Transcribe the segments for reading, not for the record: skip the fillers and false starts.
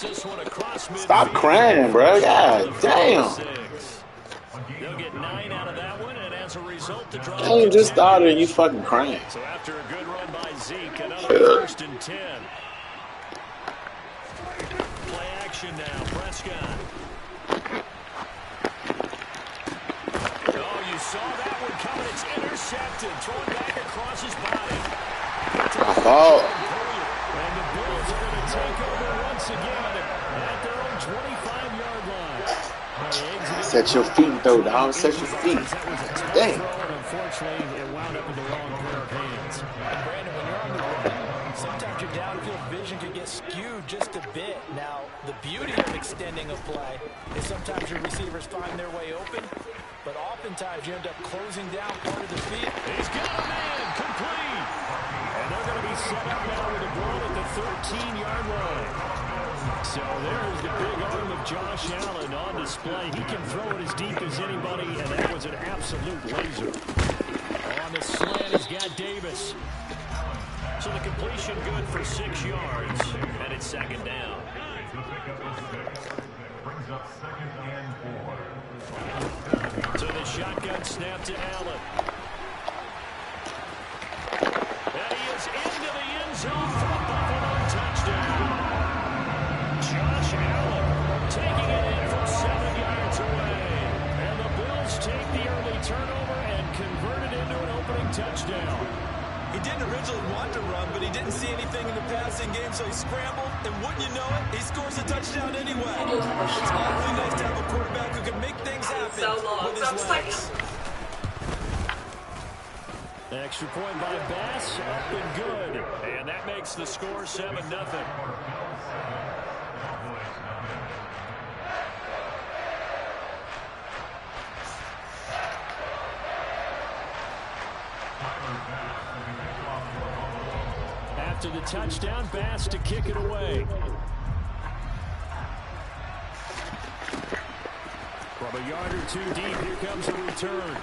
this one across midfield. Stop crying, bro. God damn. They'll get 9 out of that one, and as a result, the drive Game just started and you fucking crying. So after a good run by Zeke, another 1st and 10. Play action now, Prescott. Oh, you saw that one coming. It's intercepted. Thrown back across his body. Oh. And the Bills are going to take over once again at their own 25-yard line. Set your feet, though, dog. Set your feet. Dang. Unfortunately, it wound up in the wrong pair of hands. And Brandon, when you're on the run, sometimes your downfield vision can get skewed just a bit. Now, the beauty of extending a play is sometimes your receivers find their way open, but oftentimes you end up closing down part of the field. He's got a man complete. And they're going to be set up now with a ball at the 13-yard line. So there's the big arm of Josh Allen on display. He can throw it as deep as anybody, and that was an absolute laser. On the slant, he's got Davis. So the completion good for 6 yards, and it's 2nd down. So the shotgun snap to Allen. And he is into the end zone for a Buffalo touchdown. Josh Allen taking it in from 7 yards away. And the Bills take the early turnover and convert it into an opening touchdown. He didn't originally want to run, but he didn't see anything in the passing game, so he scrambled, and wouldn't you know it, he scores a touchdown anyway. It's awfully nice to have a quarterback who can make things happen with his legs. Extra point by Bass, up and good. And that makes the score 7-0. After the touchdown, Bass to kick it away. From a yard or 2 deep, here comes a return.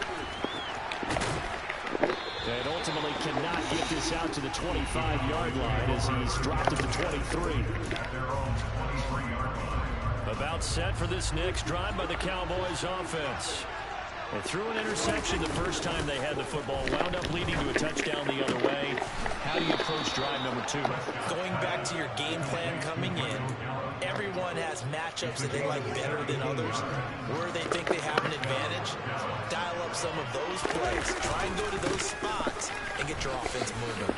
And ultimately cannot get this out to the 25-yard line as he's dropped at the 23. About set for this next drive by the Cowboys offense. They threw an interception the first time they had the football, wound up leading to a touchdown the other way. How do you approach drive number 2? Going back to your game plan coming in, everyone has matchups that they like better than others, where they think they have an advantage. Dial up some of those plays. Try and go to those spots and get your offense moving.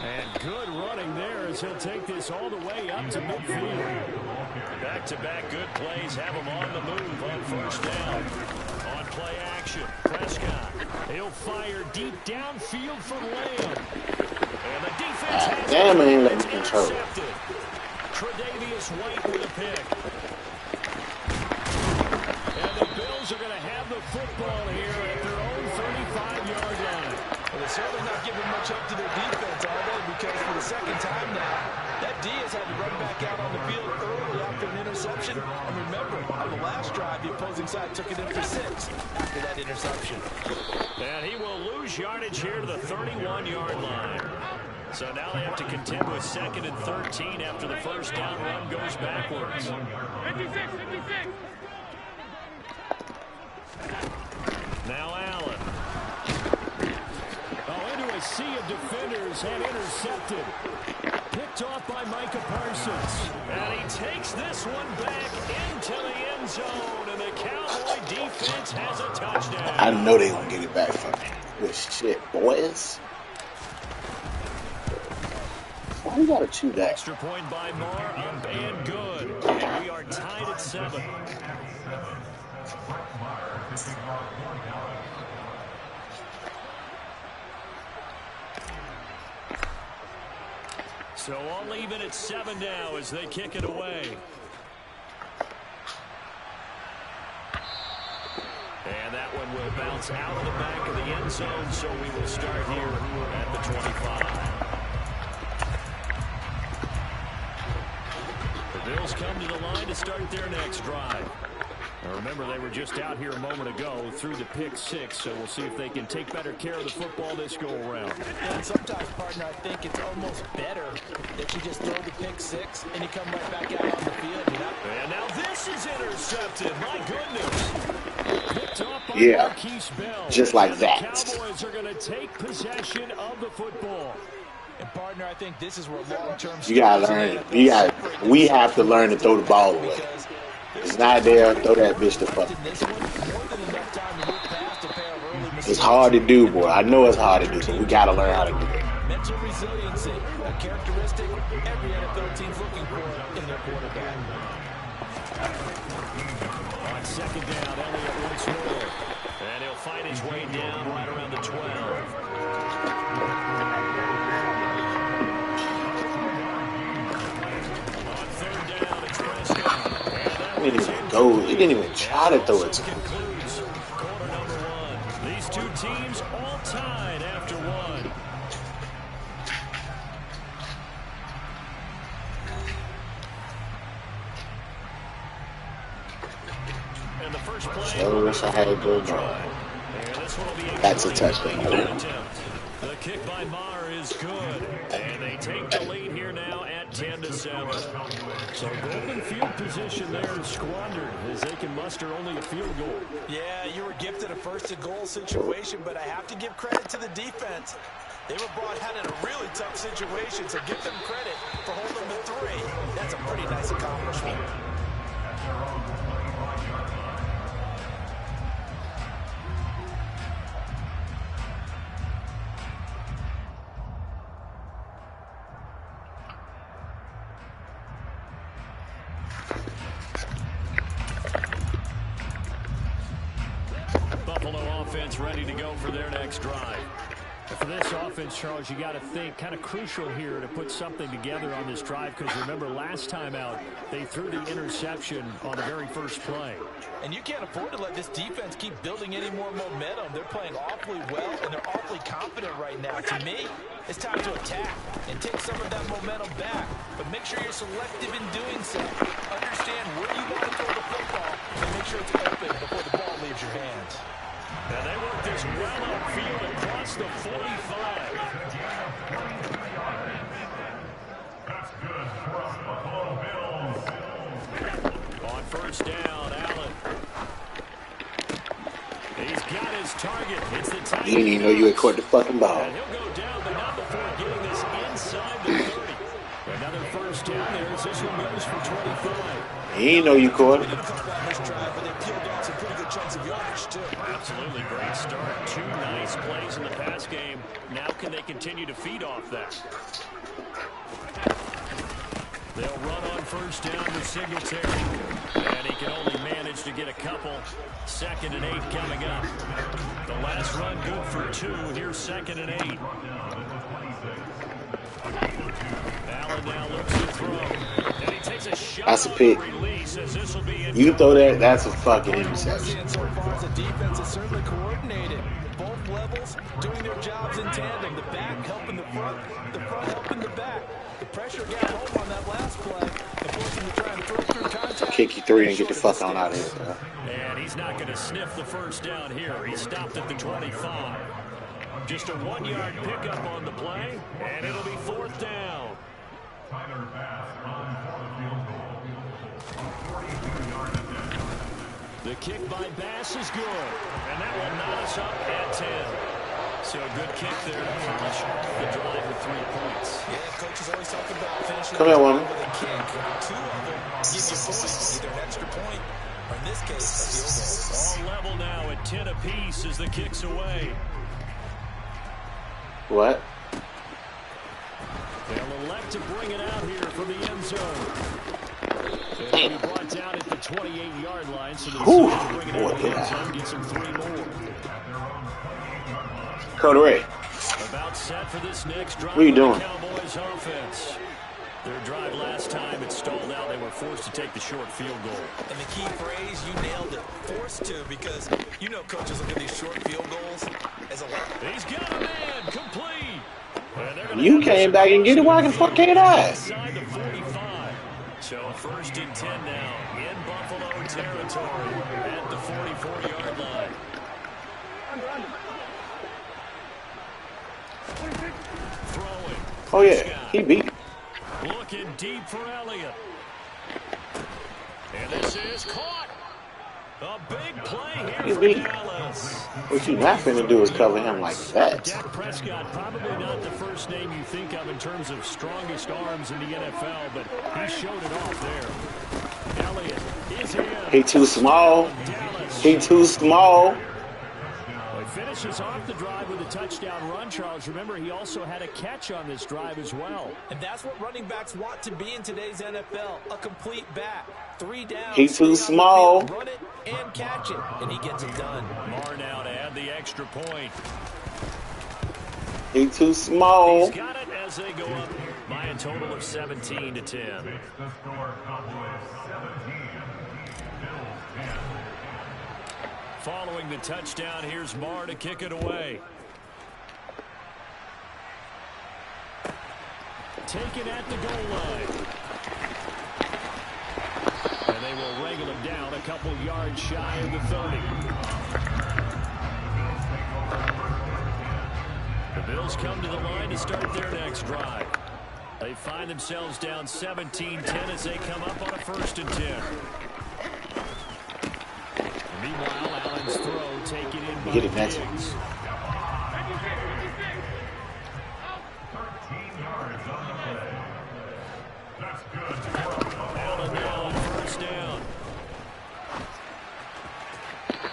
And good running there as he'll take this all the way up to midfield. Back-to-back good plays have him on the move on 1st down. On play action, Prescott. He'll fire deep downfield for Lamb. And the defense has damn, it ain't letting me control. Tre'Davious White with a pick. And the Bills are going to have the football here at their own 35-yard line. Well, they're certainly not giving much up to their defense, are they? Because for the 2nd time now, that D has had to run back out on the field early after an interception. And remember, on the last drive, the opposing side took it in for 6 after that interception. And he will lose yardage here to the 31-yard line. So now they have to contend with 2nd and 13 after the 1st down run goes backwards. 56. Now Allen. Oh, into a sea of defenders and intercepted. Picked off by Micah Parsons. And he takes this one back into the end zone. And the Cowboy defense has a touchdown. I know they gonna get it back from me. Good shit, boys. Why you gotta chew that? Extra point by Moore and good. And we are tied at 7. So all even at 7 now as they kick it away. And that one will bounce out of the back of the end zone, so we will start here at the 25. The Bills come to the line to start their next drive. Now remember, they were just out here a moment ago through the pick six, so we'll see if they can take better care of the football this go around. And sometimes, partner, I think it's almost better that you just throw the pick six and you come right back out on the field. And now this is intercepted. My goodness. Picked off by Yeah, Marquise Bell. just like and that. The Cowboys are going to take possession of the football. And partner, I think this is where long-term You gotta learn. We have to learn to throw the ball away. It's not there. Throw that bitch to fuck. It's hard to do, boy. I know it's hard to do, but we gotta learn how to do it. Mental resiliency, a characteristic every NFL team's looking for in their quarterback. On second down, Elliott once more. And he'll find his way down right around the 12. On third down, it's Prescott. He didn't even go. He didn't even try to throw it to him. Concludes quarter number one. These two teams all tied after one. And the first play. So wish I had a good drive. That's a touchdown. The kick by Maher is good. And they take the lead here now at 10-7. So golden field position there is squandered as they can muster only a field goal. Yeah, you were gifted a first-and-goal situation, but I have to give credit to the defense. They were brought out in a really tough situation, so give them credit for holding the three. That's a pretty nice accomplishment. Buffalo offense ready to go for their next drive. For this offense, Charles, you got to think kind of crucial here to put something together on this drive because remember last time out they threw the interception on the very first play. And you can't afford to let this defense keep building any more momentum. They're playing awfully well and they're awfully confident right now. To me, it's time to attack and take some of that momentum back. But make sure you're selective in doing so. Understand where you want to throw the football and make sure it's open before the ball leaves your hands. And they work this well upfield across the 45. On first down, Allen. He's got his target. It's the tight end. You didn't even know you had caught the fucking ball. And he'll go down, but not before getting this inside the 30. Another first down there as this one goes for 25. He didn't know you caught it. Absolutely great start. Two nice plays in the pass game. Now can they continue to feed off that? They'll run on first down with Singletary. And he can only manage to get a couple. 2nd and 8 coming up. The last run good for 2. Here's 2nd and 8. Allen now looks to throw. And he takes a shot. That's a pick. You throw that, that's a fucking interception. So far, the defense is certainly coordinated. Both levels doing their jobs in tandem. The back helping the front helping the back. The pressure got home on that last play. And forced him to try and throw through contact. Kick you 3 and get the fuck on out of here, bro. And he's not going to sniff the first down here. He stopped at the 25. Just a 1-yard pickup on the play, and it'll be 4th down. The kick by Bass is good, and that will knot us up at 10. So a good kick there to finish the drive with 3 points. Yeah, coaches always talk about finishing Come here, woman. with a kick. 2 of them give you points, either an extra point, or in this case, a field goal. All level now at 10 apiece as the kick's away. What? They'll elect to bring it out here from the end zone. It'll be brought down at the 28-yard line, so they'll bring it out of the end zone, get some 3 more. Cody Ray. About set for this next drive. What are you doing? Cowboys offense. Their drive last time, it stalled out. They were forced to take the short field goal. And the key phrase, you nailed it. Forced to, because you know coaches look at these short field goals as a weapon. He's got a man complete. You came back and get it. Why the fuck can't I? Inside the 45. So So 1st and 10 now in Buffalo territory at the 44-yard line. Throwing. Oh, yeah. He beat. Looking deep for Elliott. And this is caught. A big play here for Dallas. What you not finna do is cover him like that. Dak Prescott, probably not the first name you think of in terms of strongest arms in the NFL, but he showed it off there. Elliott is in. He too small. He too small. He finishes off the drive with a touchdown run, Charles. Remember, he also had a catch on this drive as well. And that's what running backs want to be in today's NFL, a complete back. 3 downs. He too small. Run it and catch it, and he gets it done. Marr now to add the extra point. He too small. He's got it as they go up by a total of 17-10. Following the touchdown, here's Marr to kick it away. Taken at the goal line. And they will wrangle him down a couple yards shy of the 30. The Bills come to the line to start their next drive. They find themselves down 17-10 as they come up on a 1st and 10. Meanwhile, Allen's throw taken in by Get it next Diggs. one. Allen now on 1st down.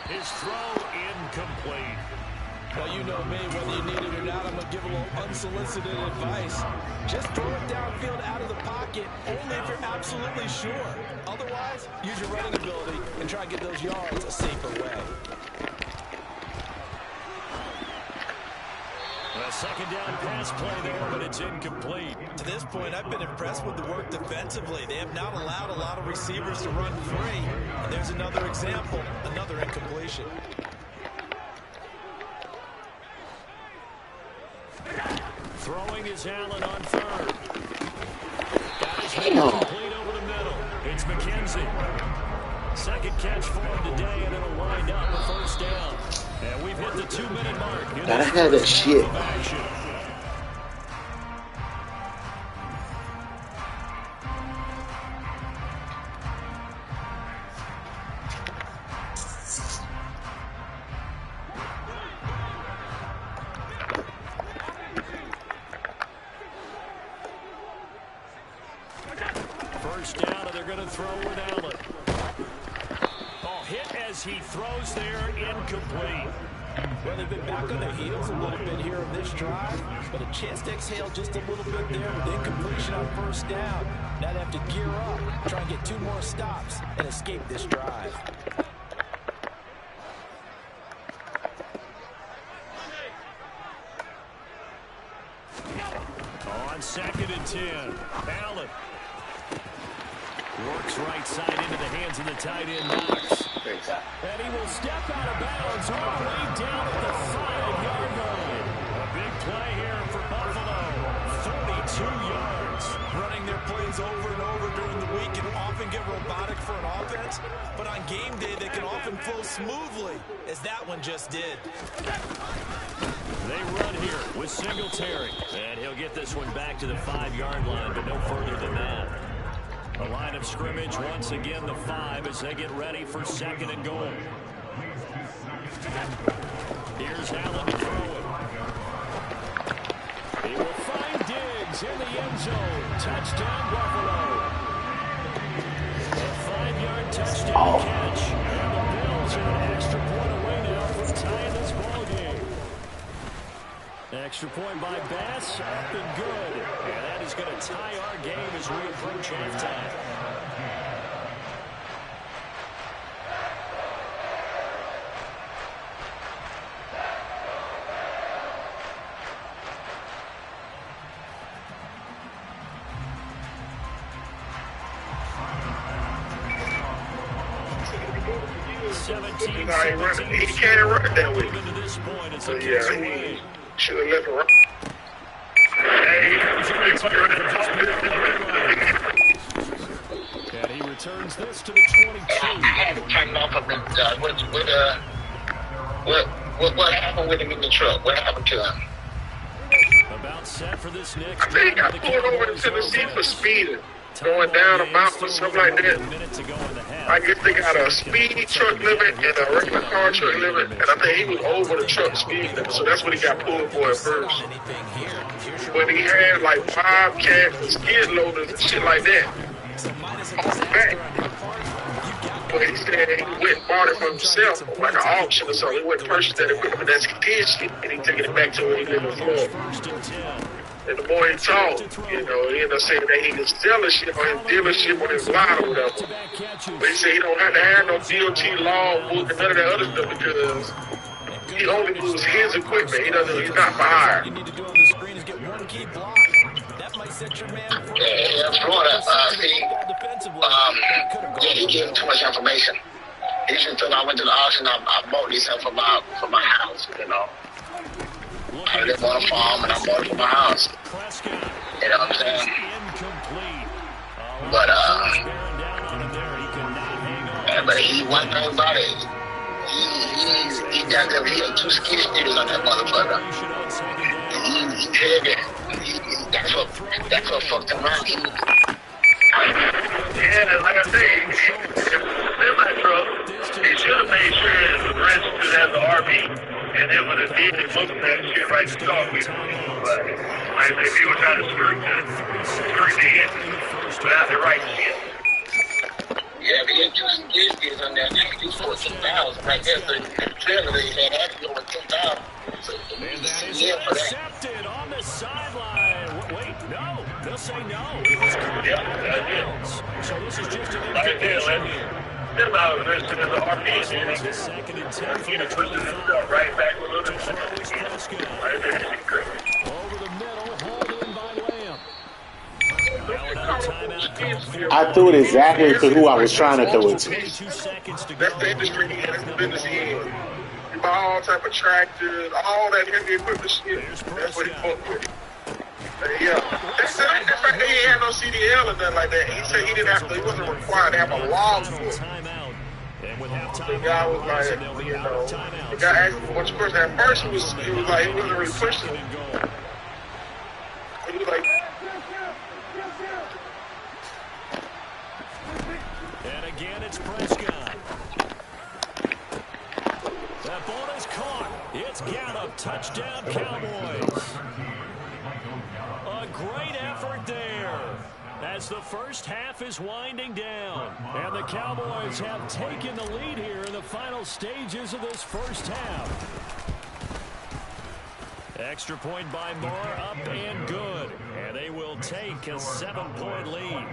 His throw incomplete. Well, you know me, whether you need it or not, I'm going to give a little unsolicited advice. Just throw it downfield out of the pocket, only if you're absolutely sure. Otherwise, use your running ability and try to get those yards a safer way. A 2nd down pass play there, but it's incomplete. To this point, I've been impressed with the work defensively. They have not allowed a lot of receivers to run free. And there's another example, another incompletion. Throwing is Allen on 3rd. That is complete over the middle. It's McKenzie. 2nd catch for him today, and it'll wind up a 1st down. And we've hit the 2-minute mark. Gotta have that shit. He throws there, incomplete. Well, they've been back on their heels a little bit here on this drive, but a chance to exhale just a little bit there with incompletion on 1st down. Now they have to gear up, try and get 2 more stops, and escape this drive. On 2nd and 10, Allen works right side into the hands of the tight end, Knox. And he will step out of bounds all the way down at the 5-yard line. A big play here for Buffalo. 42 yards. Running their plays over and over during the week can often get robotic for an offense, but on game day they can often flow smoothly, as that one just did. They run here with Singletary. And he'll get this one back to the 5-yard line, but no further than that. The line of scrimmage, once again, the 5 as they get ready for 2nd and goal. Here's Allen to throw it. He will find Diggs in the end zone. Touchdown, Buffalo. A 5-yard touchdown catch. And the Bills are an extra point away now from tying this ball game. Extra point by Bass, up and good. And that is going to tie our game as we approach halftime. He can't run that way. So yeah, he should have left around. returns this to the 22. I had to turn off of him. What happened with him in the truck? What happened to him? About set for this next. I think he got pulled over in Tennessee for speeding, going down a mountain or something like that. I guess they got a speed truck limit and a regular car truck limit, and I think he was over the truck speed limit, so that's what he got pulled for at first. But he had like 5 cats and skid loaders and shit like that on the back. But he said he went and bought it for himself, like an auction or something. He went and purchased that equipment, that's his shit, and he taking it back to where he lived in Florida. And the more he talked, you know, he ended up saying that he could sell the shit on his dealership on his lot or whatever. But he said he don't have to have no DOT law book and none of that other stuff because he only uses his equipment. He's not for hire. Yeah, Florida, he gave him too much information. He should tell I went to the auction, I bought this stuff for my house, you know. I live on a farm and I bought it for my house. You know what I'm saying? But he one thing about it, he had 2 skid steers on that motherfucker. He said that that's what fucked him around. Yeah, like I say, semi truck, he should have made sure it was registered as an RV. And it would have did most of that shit right to talk with. Like if you were trying to screw the end without the right shit. Yeah, but he had 2 skid steers on there. He's 14,000 right there. So the trailer they had actually over 10,000. So yeah, for that. On the sideline. Wait, no. They'll say no. Yeah, so this is just an right there, let's about the rest of the RP. Second and 10 You know, push the stuff right back a little bit. Right there, great. Over the middle, hauled in by Lamb. I threw it exactly to who I was trying to throw it to. That's the industry he is. That's the business he is. He buy all type of tractors, all that heavy equipment shit. That's what he fucked with. Yeah, that's the fact that he ain't had no CDL or nothing like that. He said he didn't have to, he wasn't required to have a log for it. The guy was like, you know, the guy asked him a bunch of questions. At first he was like, he wasn't really pushing it. He was like, and again it's Prescott. That ball is caught. It's Gallup. Touchdown, Cowboys. A great effort there as the first half is winding down. And the Cowboys have taken the lead here in the final stages of this first half. Extra point by Moore, up and good. And they will take a 7-point lead.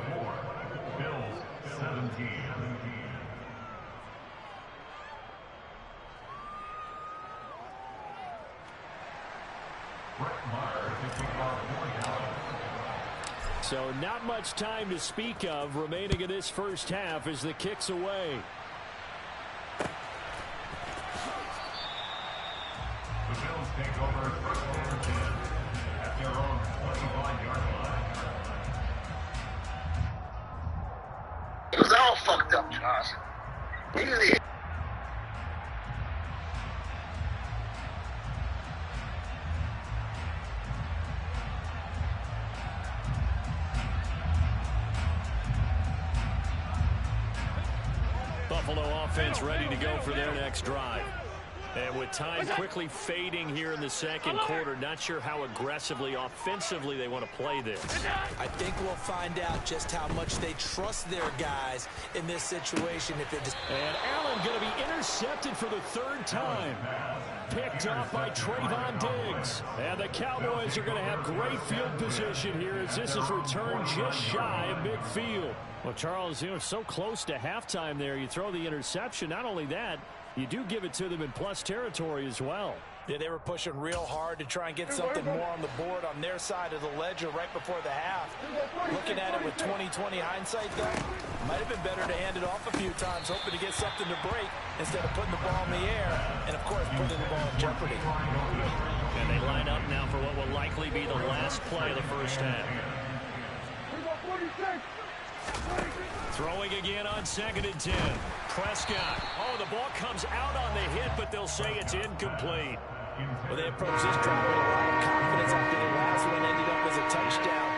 So not much time to speak of remaining in this first half as the kick's away. The Bills take over first and 10 at their own 25-yard line. it was all fucked up, Josh. Usually Buffalo offense ready to go for their next drive. And with time quickly fading here in the second quarter, not sure how aggressively, offensively they want to play this. I think we'll find out just how much they trust their guys in this situation. And Allen going to be intercepted for the 3rd time. Picked off by Trayvon Diggs. And the Cowboys are going to have great field position here as this is returned just shy of midfield. Well, Charles, you know, so close to halftime there. You throw the interception. Not only that, you do give it to them in plus territory as well. Yeah, they were pushing real hard to try and get something more on the board on their side of the ledger right before the half. Looking at it with 20/20 hindsight, though, might have been better to hand it off a few times, hoping to get something to break instead of putting the ball in the air and, of course, putting the ball in jeopardy. And they line up now for what will likely be the last play of the first half. Throwing again on 2nd and 10. Prescott. Oh, the ball comes out on the hit, but they'll say it's incomplete. Well, they approached this drive with a lot of confidence after the last one ended up as a touchdown.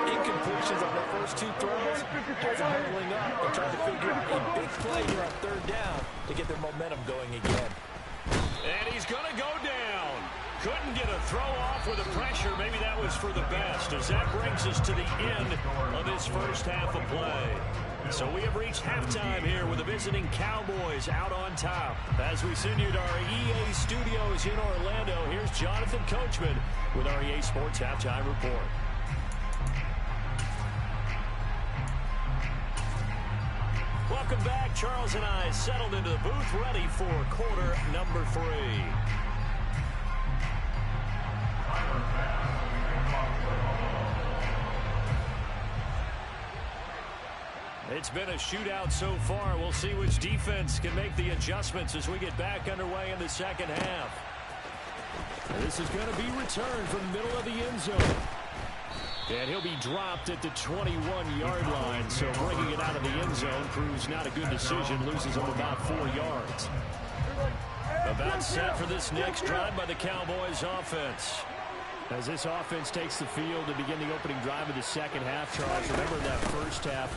Incompletions on their first 2 throws has them huddling up and trying to figure out a big play here on 3rd down to get their momentum going again. And he's going to go down. Couldn't get a throw off with the pressure. Maybe that was for the best, as that brings us to the end of this first half of play. So we have reached halftime here with the visiting Cowboys out on top. As we send you to our EA studios in Orlando, here's Jonathan Coachman with our EA Sports Halftime Report. Welcome back. Charles and I settled into the booth, ready for quarter number 3. It's been a shootout so far. We'll see which defense can make the adjustments as we get back underway in the second half. And this is going to be returned from the middle of the end zone. And he'll be dropped at the 21-yard line. So bringing it out of the end zone proves not a good decision. Loses him about 4 yards. About set for this next drive by the Cowboys offense. As this offense takes the field to begin the opening drive of the second half, Charles, remember that first half,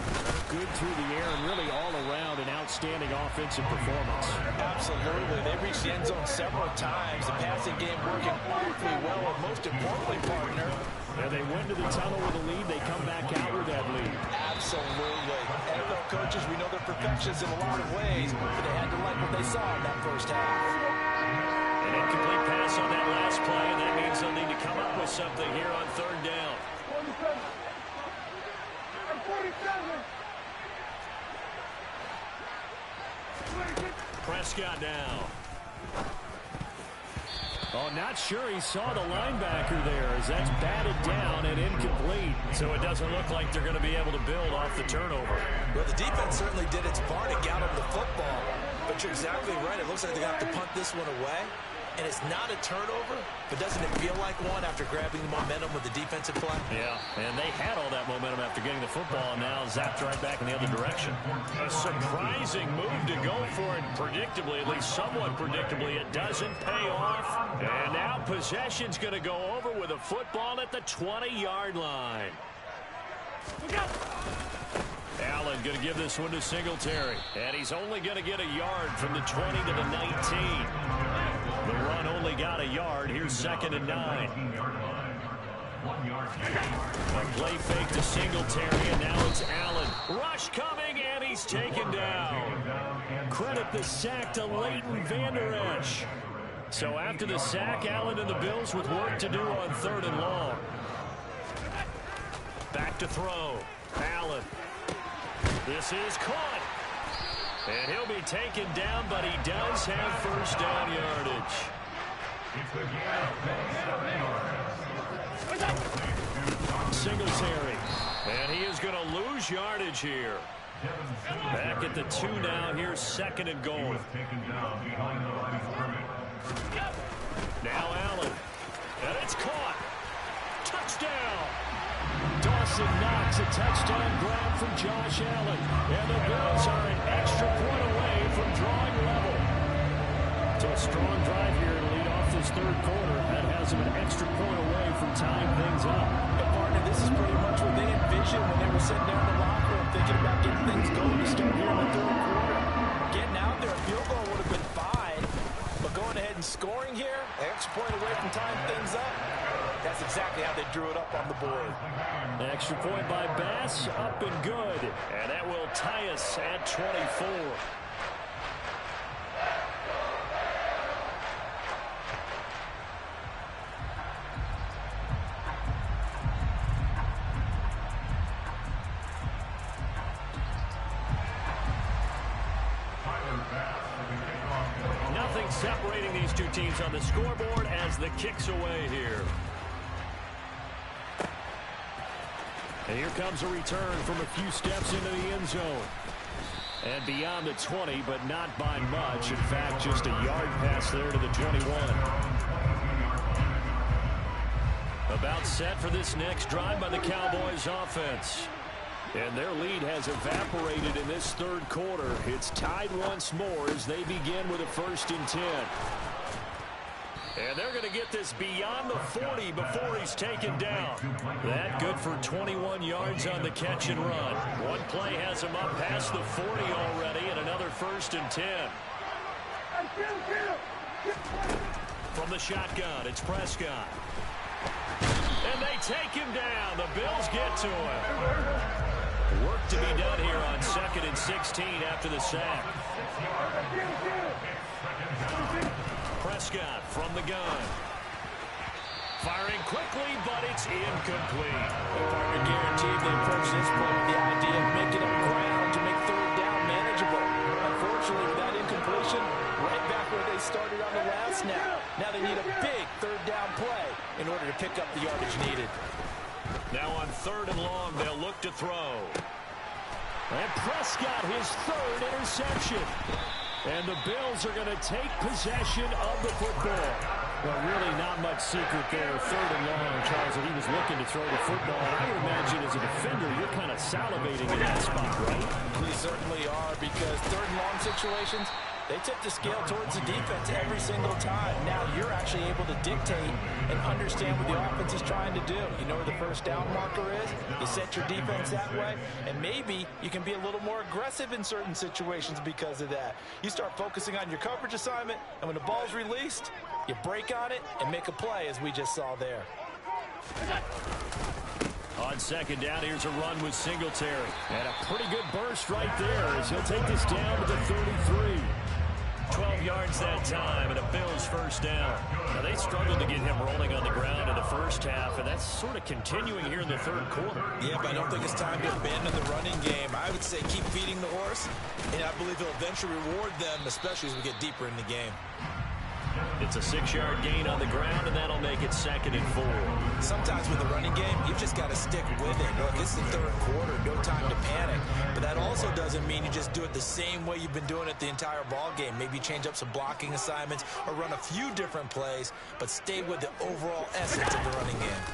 good through the air and really all around an outstanding offensive performance. Absolutely. They reached the end zone several times. The passing game working awfully well, and most importantly, partner, and they went to the tunnel with a lead. They come back out with that lead. Absolutely. NFL coaches, we know they're perfectionists in a lot of ways, but they had to like what they saw in that first half. An incomplete pass on that last play, and that means they'll need to come up with something here on 3rd down. Prescott now. Oh, not sure he saw the linebacker there, as that's batted down and incomplete. So it doesn't look like they're going to be able to build off the turnover. Well, the defense certainly did its part to get them the football. But you're exactly right. It looks like they're going to have to punt this one away. And it's not a turnover, but doesn't it feel like one after grabbing the momentum with the defensive play? Yeah, and they had all that momentum after getting the football, and now zapped right back in the other direction. A surprising move to go for it predictably, at least somewhat predictably. It doesn't pay off. And now possession's going to go over with a football at the 20-yard line. Allen going to give this one to Singletary. And he's only going to get a yard from the 20 to the 19. The run only got a yard. Here's 2nd and 9. A play fake to Singletary, and now it's Allen. Rush coming, and he's taken down. Credit the sack to Leighton Vander Esch. So after the sack, Allen and the Bills with work to do on 3rd and long. Back to throw. Allen. This is caught. And he'll be taken down, but he does have first down yardage. Singletary. And he is going to lose yardage here. Back at the 2 now. Here's 2nd and goal. Now Allen. And it's caught. Touchdown. Dawson Knox, a touchdown grab from Josh Allen. And the Bills are an extra point away from drawing level. So a strong drive here to lead off this 3rd quarter. That has them an extra point away from tying things up. And partner, this is pretty much what they envisioned when they were sitting there in the locker room thinking about getting things going to start here in the 3rd quarter. Getting out there, a field goal would have been fine. But going ahead and scoring here, an extra point away from tying things up, that's exactly how they drew it up on the board. An extra point by Bass, up and good. And that will tie us at 24. Nothing separating these two teams on the scoreboard as the kick's away here. And here comes a return from a few steps into the end zone. And beyond the 20, but not by much. In fact, just a yard pass there to the 21. About set for this next drive by the Cowboys offense. And their lead has evaporated in this third quarter. It's tied once more as they begin with a 1st and 10. And they're going to get this beyond the 40 before he's taken down. That good for 21 yards on the catch and run. One play has him up past the 40 already, and another 1st and 10. From the shotgun, it's Prescott. And they take him down. The Bills get to him. Work to be done here on 2nd and 16 after the sack. Prescott from the gun. Firing quickly, but it's incomplete. The partner guaranteed they approach this play with the idea of making up ground to make 3rd down manageable. Unfortunately, with that incompletion, right back where they started on the last snap. Now they need a big 3rd down play in order to pick up the yardage needed. Now on 3rd and long, they'll look to throw. And Prescott, his 3rd interception. And the Bills are going to take possession of the football. Well, really not much secret there. 3rd and long, Charles, and he was looking to throw the football. And I would imagine as a defender, you're kind of salivating in that spot, right? We certainly are, because 3rd and long situations, they tip the scale towards the defense every single time. Now you're actually able to dictate and understand what the offense is trying to do. You know where the 1st down marker is. You set your defense that way, and maybe you can be a little more aggressive in certain situations because of that. You start focusing on your coverage assignment, and when the ball's released, you break on it and make a play, as we just saw there. On 2nd down, here's a run with Singletary. And a pretty good burst right there as he'll take this down to the 33. 12 yards that time, and a Bills 1st down. Now, they struggled to get him rolling on the ground in the 1st half, and that's sort of continuing here in the 3rd quarter. Yeah, but I don't think it's time to abandon the running game. I would say keep feeding the horse, and I believe he'll eventually reward them, especially as we get deeper in the game. It's a 6-yard gain on the ground, and that'll make it 2nd and 4. Sometimes with the running game, you've just got to stick with it. Look, it's the 3rd quarter, no time to panic. But that also doesn't mean you just do it the same way you've been doing it the entire ball game. Maybe change up some blocking assignments or run a few different plays, but stay with the overall essence of the running game.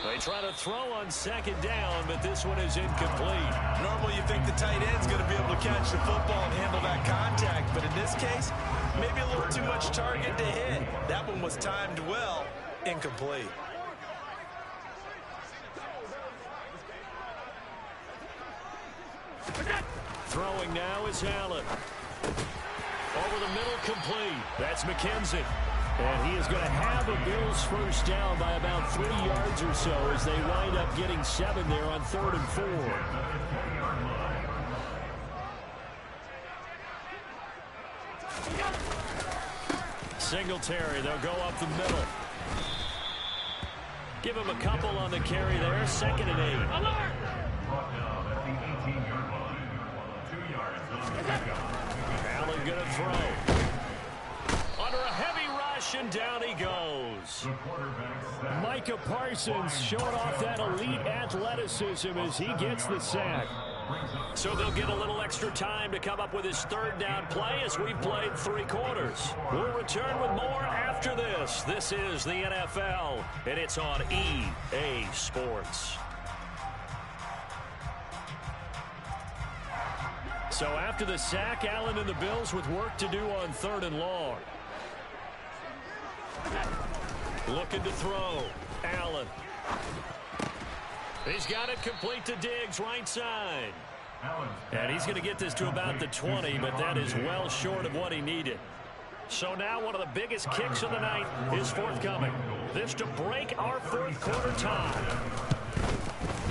They try to throw on 2nd down, but this one is incomplete. Normally you think the tight end's going to be able to catch the football and handle that contact, but in this case, maybe a little too much target to hit. That one was timed well, incomplete. Throwing now is Allen. Over the middle, complete. That's McKenzie. And he is going to have a Bills 1st down by about 3 yards or so as they wind up getting 7 there on 3rd and 4. Singletary, they'll go up the middle. Give him a couple on the carry there. 2nd and 8. Brought down at the 18-yard line. 2 yards on the pickup. Allen going to throw. Under a heavy rush, and down he goes. Micah Parsons showing off that elite athleticism as he gets the sack. So they'll get a little extra time to come up with his 3rd down play as we've played 3 quarters. We'll return with more after this. This is the NFL, and it's on EA Sports. So after the sack, Allen and the Bills with work to do on 3rd and long. Looking to throw. Allen. He's got it complete to Diggs, right side. And he's going to get this to about the 20, but that is well short of what he needed. So now one of the biggest kicks of the night is forthcoming. This to break our 4th quarter tie.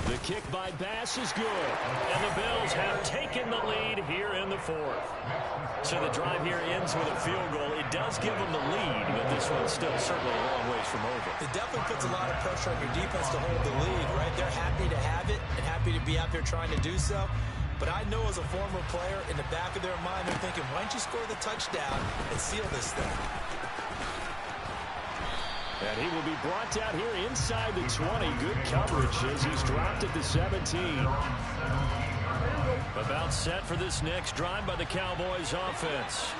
The kick by Bass is good, and the Bills have taken the lead here in the 4th. So the drive here ends with a field goal. It does give them the lead, but this one's still certainly a long ways from over. It definitely puts a lot of pressure on your defense to hold the lead, right? They're happy to have it and happy to be out there trying to do so. But I know as a former player, in the back of their mind, they're thinking, why don't you score the touchdown and seal this thing? And he will be brought down here inside the 20. Good coverage as he's dropped at the 17. About set for this next drive by the Cowboys offense.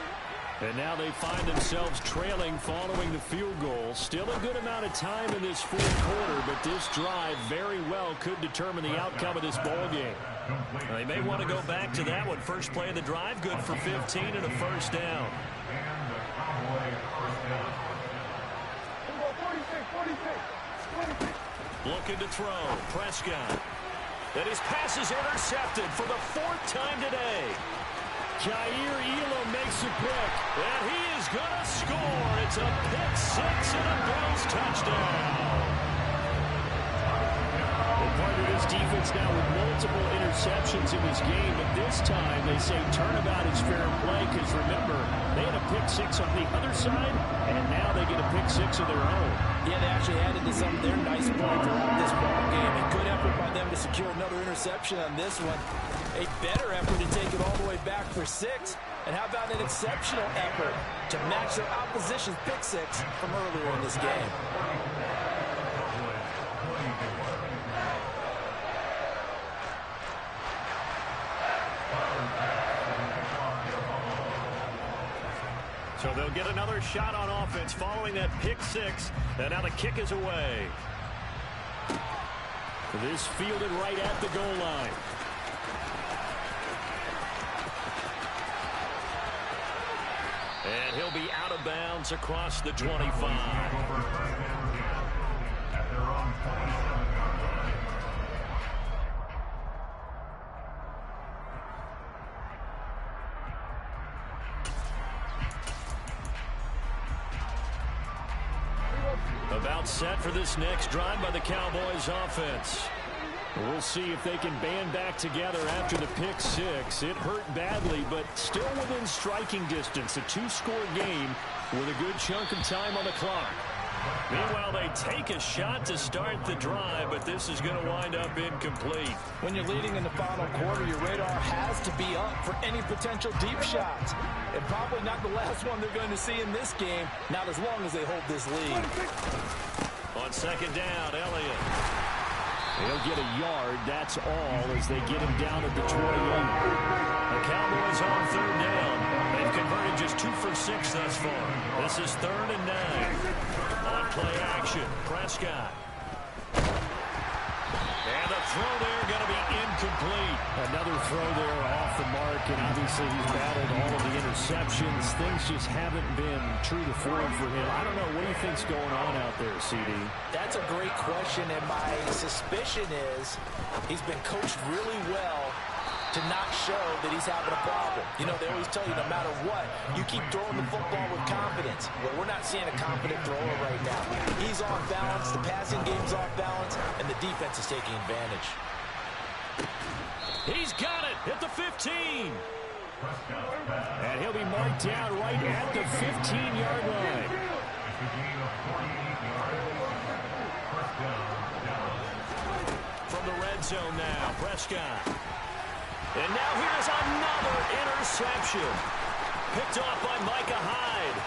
And now they find themselves trailing following the field goal. Still a good amount of time in this fourth quarter, but this drive very well could determine the outcome of this ball game. They may want to go back to that one. First play of the drive, good for 15 and a first down. Looking to throw. Prescott. And his pass is intercepted for the fourth time today. Jair Elam makes a pick, and he is going to score. It's a pick six and a Bills touchdown. Well, part of this defense now with multiple interceptions in this game, but this time they say turnabout is fair play because, remember, they had a pick six on the other side, and now they get a pick six of their own. Yeah, they actually added to some of their nice play throughout this ball game. A good effort by them to secure another interception on this one. A better effort to take it all the way back for six. And how about an exceptional effort to match their opposition's pick six from earlier in this game? So they'll get another shot on offense following that pick six. And now the kick is away. This fielded right at the goal line. And he'll be out of bounds across the 25. About set for this next drive by the Cowboys offense. We'll see if they can band back together after the pick six. It hurt badly, but still within striking distance. A two-score game with a good chunk of time on the clock. Meanwhile, they take a shot to start the drive, but this is going to wind up incomplete. When you're leading in the final quarter, your radar has to be up for any potential deep shots. And probably not the last one they're going to see in this game, not as long as they hold this lead. On second down, Elliott. He'll get a yard, that's all, as they get him down at the 28. The Cowboys on third down. They've converted just 2 for 6 thus far. This is 3rd and 9. On play action, Prescott. And the throw there going to be incomplete. Another throw there off the mark, and obviously he's battled all of the interceptions. Things just haven't been true to form for him. I don't know, what do you think's going on out there, CD? That's a great question, and my suspicion is he's been coached really well to not show that he's having a problem. You know, they always tell you no matter what, you keep throwing the football with confidence. Well, we're not seeing a confident thrower right now. He's off balance, the passing game's off balance, and the defense is taking advantage. He's got it at the 15. And he'll be marked down right at the 15-yard line. From the red zone now, Prescott. And now here's another interception. Picked off by Micah Hyde.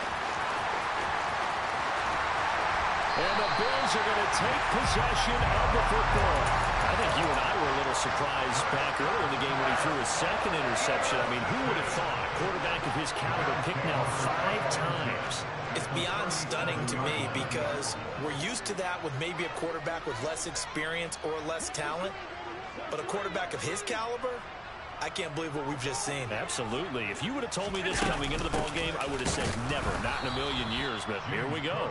And the Bills are going to take possession of the football. I think you and I were a little surprised back earlier in the game when he threw his second interception. I mean, who would have thought a quarterback of his caliber picked now 5 times? It's beyond stunning to me because we're used to that with maybe a quarterback with less experience or less talent. But a quarterback of his caliber, I can't believe what we've just seen. Absolutely. If you would have told me this coming into the ball game, I would have said never, not in a million years, but here we go.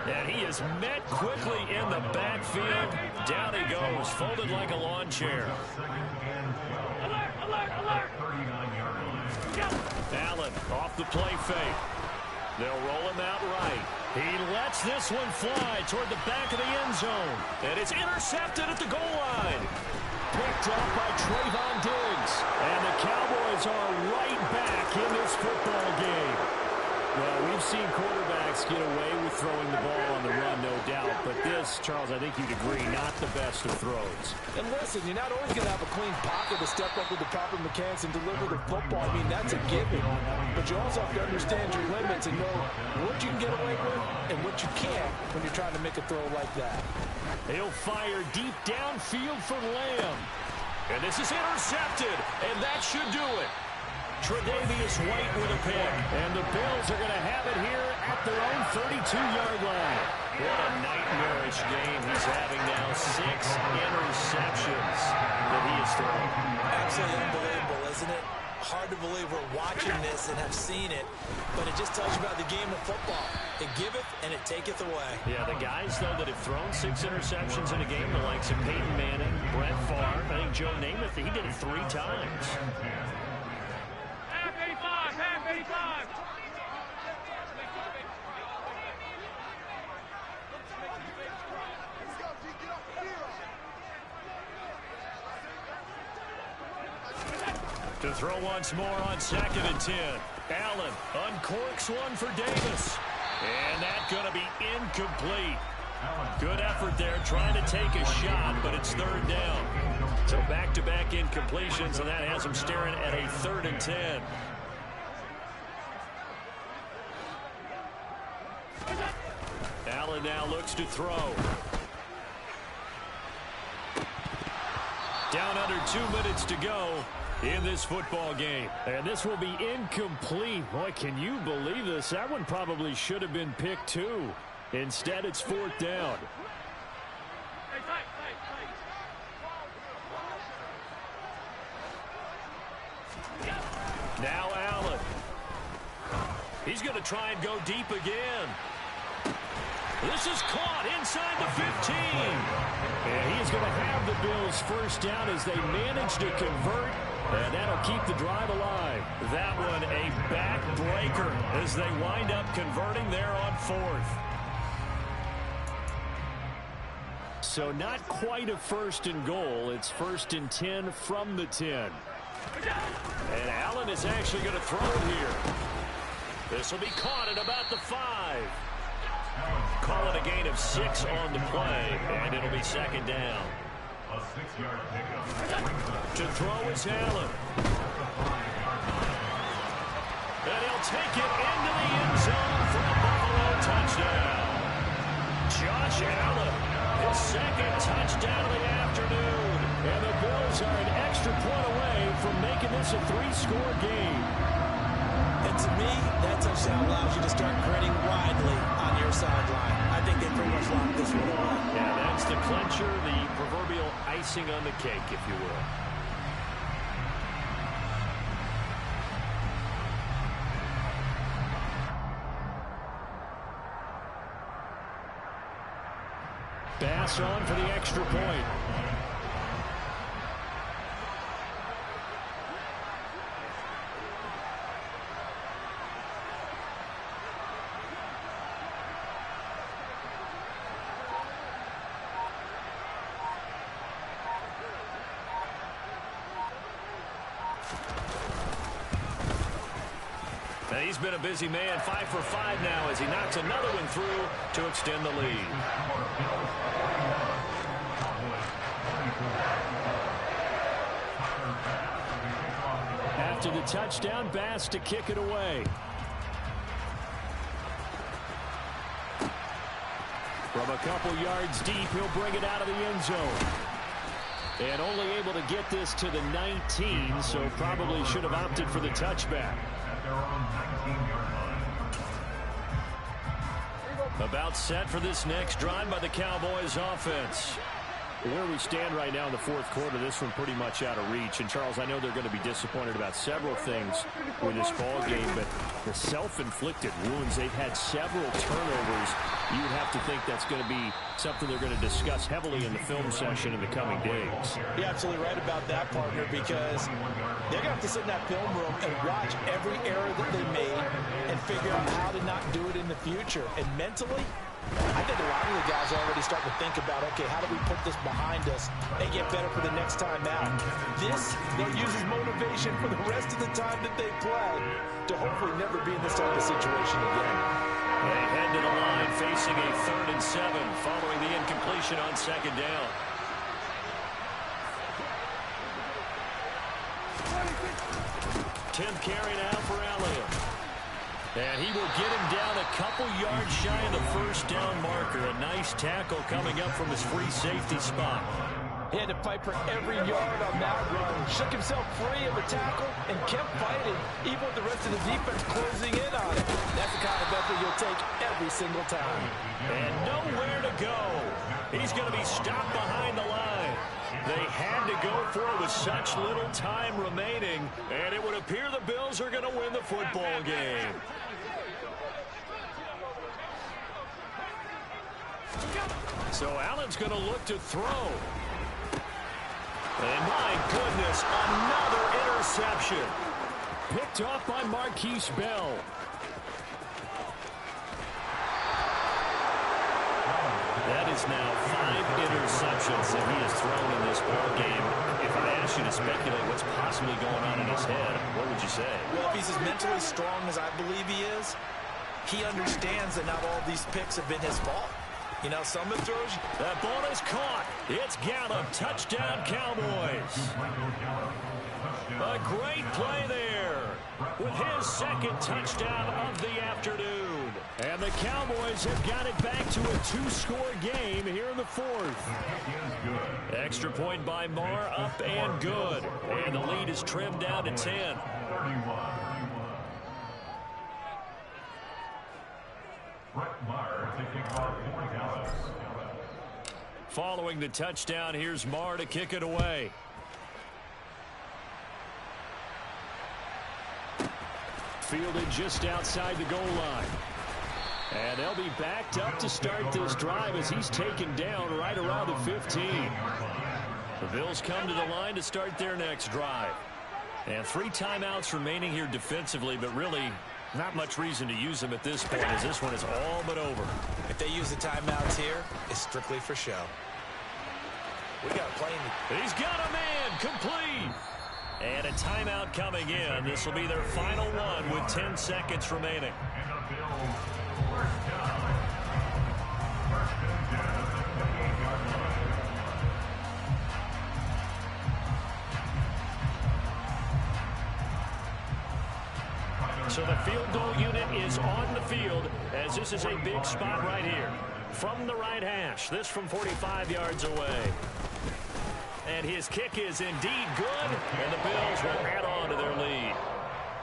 And he is met quickly in the backfield. Down he goes, folded like a lawn chair. Alert, alert, alert. Allen off the play fake. They'll roll him out right. He lets this one fly toward the back of the end zone. And it's intercepted at the goal line. Picked up by Trayvon Diggs. And the Cowboys are right back in this football game. Well, we've seen quarterbacks get away with throwing the ball on the run, no doubt. But this, Charles, I think you'd agree, not the best of throws. And listen, you're not always going to have a clean pocket to step up with the proper mechanics and deliver the football. I mean, that's a given. But you also have to understand your limits and know what you can get away with and what you can't when you're trying to make a throw like that. He'll fire deep downfield for Lamb. And this is intercepted, and that should do it. Tre'Davious White with a pick. And the Bills are going to have it here at their own 32-yard line. What a nightmarish game he's having now. 6 interceptions that he has thrown. Absolutely unbelievable, isn't it? Hard to believe we're watching this and have seen it, but it just tells you about the game of football. It giveth and it taketh away. Yeah, the guys, though, that have thrown 6 interceptions in a game, the likes of Peyton Manning, Brett Favre, I think Joe Namath, he did it 3 times. Half 85, half 85. To throw once more on 2nd and 10. Allen uncorks one for Davis. And that's going to be incomplete. Good effort there trying to take a shot, but it's 3rd down. So back-to-back incompletions, and that has him staring at a 3rd and 10. Allen now looks to throw. Down under 2 minutes to go in this football game. And this will be incomplete. Boy, can you believe this? That one probably should have been picked too. Instead, it's 4th down. Now Allen. He's going to try and go deep again. This is caught inside the 15. And he is going to have the Bills 1st down as they manage to convert. And that'll keep the drive alive. That one a backbreaker as they wind up converting there on 4th. So not quite a 1st and goal. It's 1st and 10 from the 10. And Allen is actually going to throw it here. This will be caught at about the 5. Call it a gain of 6 on the play, and it'll be 2nd down. A 6-yard pickup. To throw is Allen. And he'll take it into the end zone for a Buffalo touchdown. Josh Allen, his 2nd touchdown of the afternoon. And the Bills are an extra point away from making this a 3-score game. And to me, that touchdown allows you to start grinning widely on your sideline. I think they pretty much locked this one away. Yeah, that's the clincher, the proverbial icing on the cake, if you will. Bass on for the extra point. He's been a busy man, 5 for 5 now as he knocks another one through to extend the lead. After the touchdown, Bass to kick it away. From a couple yards deep, he'll bring it out of the end zone. And only able to get this to the 19, so probably should have opted for the touchback. About set for this next drive by the Cowboys offense. Where we stand right now in the 4th quarter, this one pretty much out of reach. And, Charles, I know they're going to be disappointed about several things with this ball game, but the self-inflicted wounds, they've had several turnovers. You would have to think that's going to be something they're going to discuss heavily in the film session in the coming days. You're absolutely right about that, partner, because they're going to have to sit in that film room and watch every error that they made and figure out how to not do it in the future. And mentally, I think a lot of the guys are already starting to think about, okay, how do we put this behind us and get better for the next time out? This, they'll use as motivation for the rest of the time that they play to hopefully never be in this type of situation again. They head to the line facing a 3rd and 7 following the incompletion on 2nd down. Tenth carry now for Elliott. And he will get him down a couple yards shy of the 1st down marker. A nice tackle coming up from his free safety spot. He had to fight for every yard on that run, shook himself free of the tackle, and kept fighting, even with the rest of the defense closing in on it. That's the kind of effort you'll take every single time. And nowhere to go. He's going to be stopped behind the line. They had to go for it with such little time remaining, and it would appear the Bills are going to win the football game. So Allen's going to look to throw. And my goodness, another interception. Picked off by Marquise Bell. That is now 5 interceptions that he has thrown in this ball game. If I asked you to speculate what's possibly going on in his head, what would you say? Well, if he's as mentally strong as I believe he is, he understands that not all these picks have been his fault. You know, some of the throws. That ball is caught. It's Gallup. Touchdown, Cowboys. A great play there with his second touchdown of the afternoon. And the Cowboys have got it back to a 2-score game here in the 4th. Extra point by Marr, up and good. And the lead is trimmed down to 10. Following the touchdown, here's Marr to kick it away. Fielded just outside the goal line. And they'll be backed up to start this drive as he's taken down right around the 15. The Bills come to the line to start their next drive. And 3 timeouts remaining here defensively, but really not much reason to use them at this point as this one is all but over. If they use the timeouts here, it's strictly for show. We got a play. He's got a man complete. And a timeout coming in. This will be their final one with 10 seconds remaining. So the field goal unit is on the field as this is a big spot right here. From the right hash, this from 45 yards away. And his kick is indeed good, and the Bills will add on to their lead.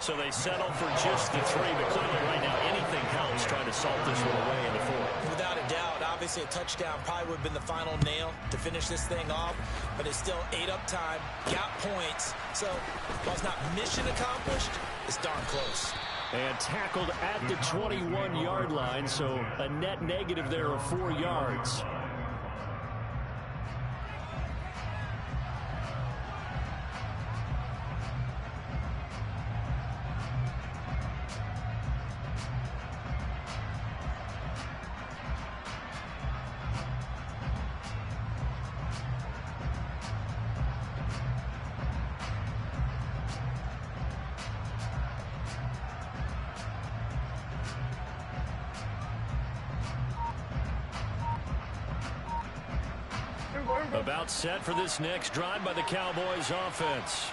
So they settle for just the 3, but clearly right now anything helps trying to salt this one away in the 4th. Without a doubt, obviously a touchdown probably would have been the final nail to finish this thing off, but it's still 8 up time, got points. So while it's not mission accomplished, it's darn close. And tackled at the 21-yard line, so a net negative there of 4 yards. About set for this next drive by the Cowboys offense.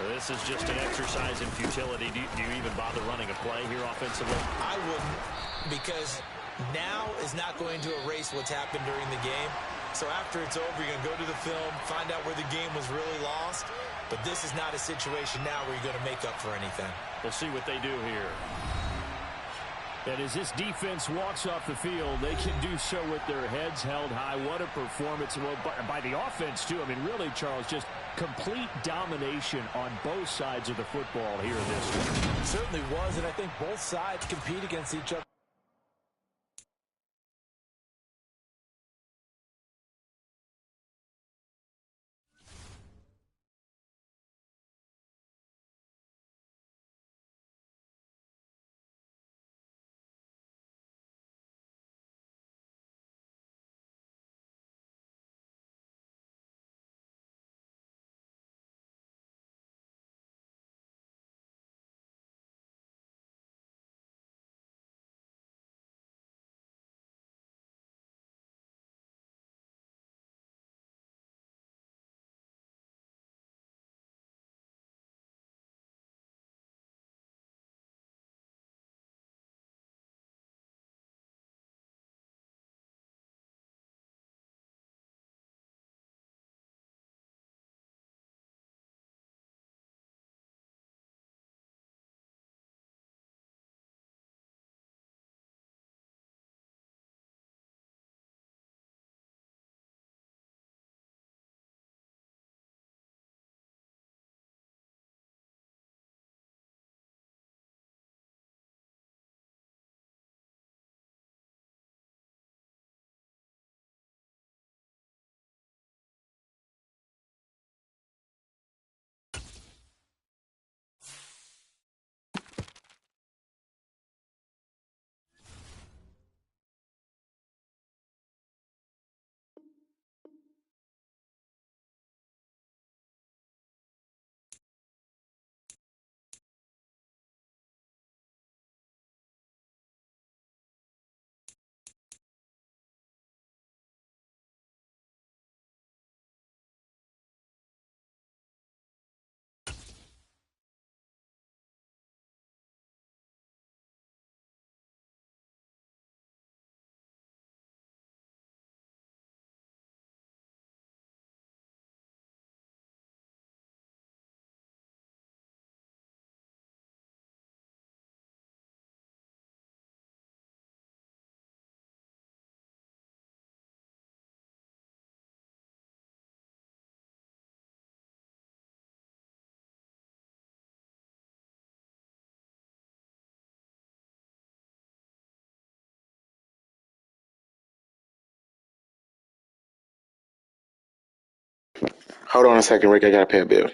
This is just an exercise in futility. Do you even bother running a play here offensively? I wouldn't, because now is not going to erase what's happened during the game. So after it's over, you're going to go to the film, find out where the game was really lost. But this is not a situation now where you're going to make up for anything. We'll see what they do here. And as this defense walks off the field, they can do so with their heads held high. What a performance. Well, by the offense, too. I mean, really, Charles, just complete domination on both sides of the football here in this one. It certainly was, and I think both sides compete against each other. Hold on a second, Rick. I gotta pay a bill.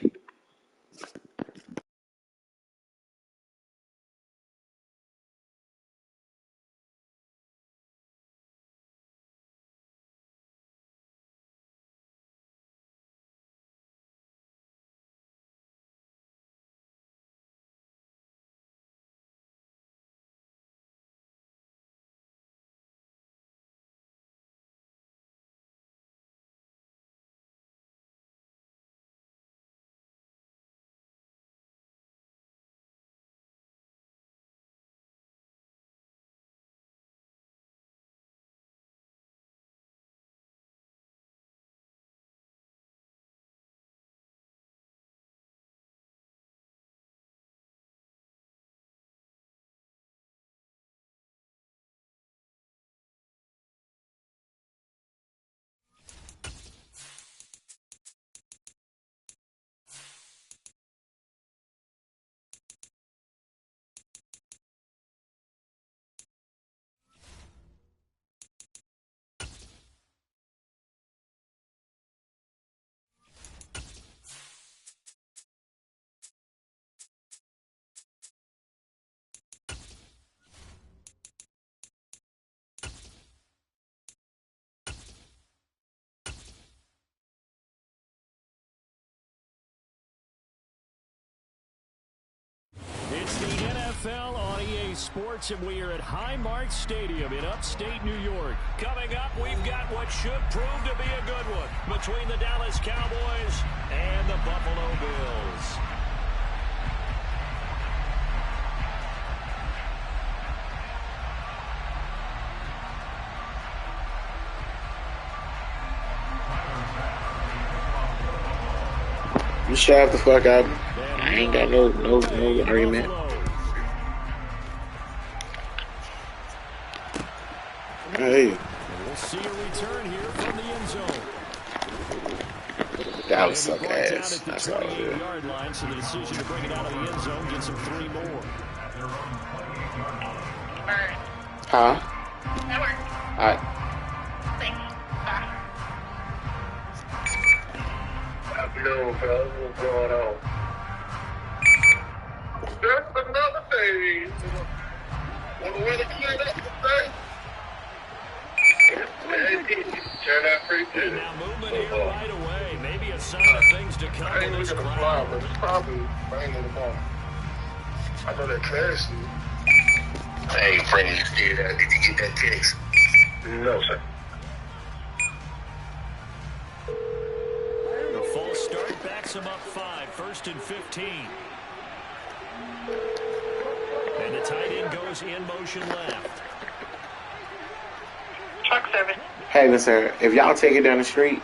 It's the NFL on EA Sports, and we are at Highmark Stadium in upstate New York. Coming up, we've got what should prove to be a good one between the Dallas Cowboys and the Buffalo Bills. You shut the fuck up. I ain't got no argument. Hey. We'll see a return here from the end zone. Dallas suck ass. That's all it is. Yard line, so the decision to bring it out of the end zone gets him 3 more. Huh? That works. All right. Thanks. Bye. Yo, fellas, what's going on? Just another day. When the weather cleared up today, turn out pretty good. Now movement here right away. Maybe a sign of things to come. I ain't looking at the fly, but it's probably banging the ball. I know that classy. Hey, friend, did you get that text? No, sir. The false start backs him up 5, 1st and 15. And the tight end goes in motion left. Truck service. Hey, listen, if y'all take it down the street,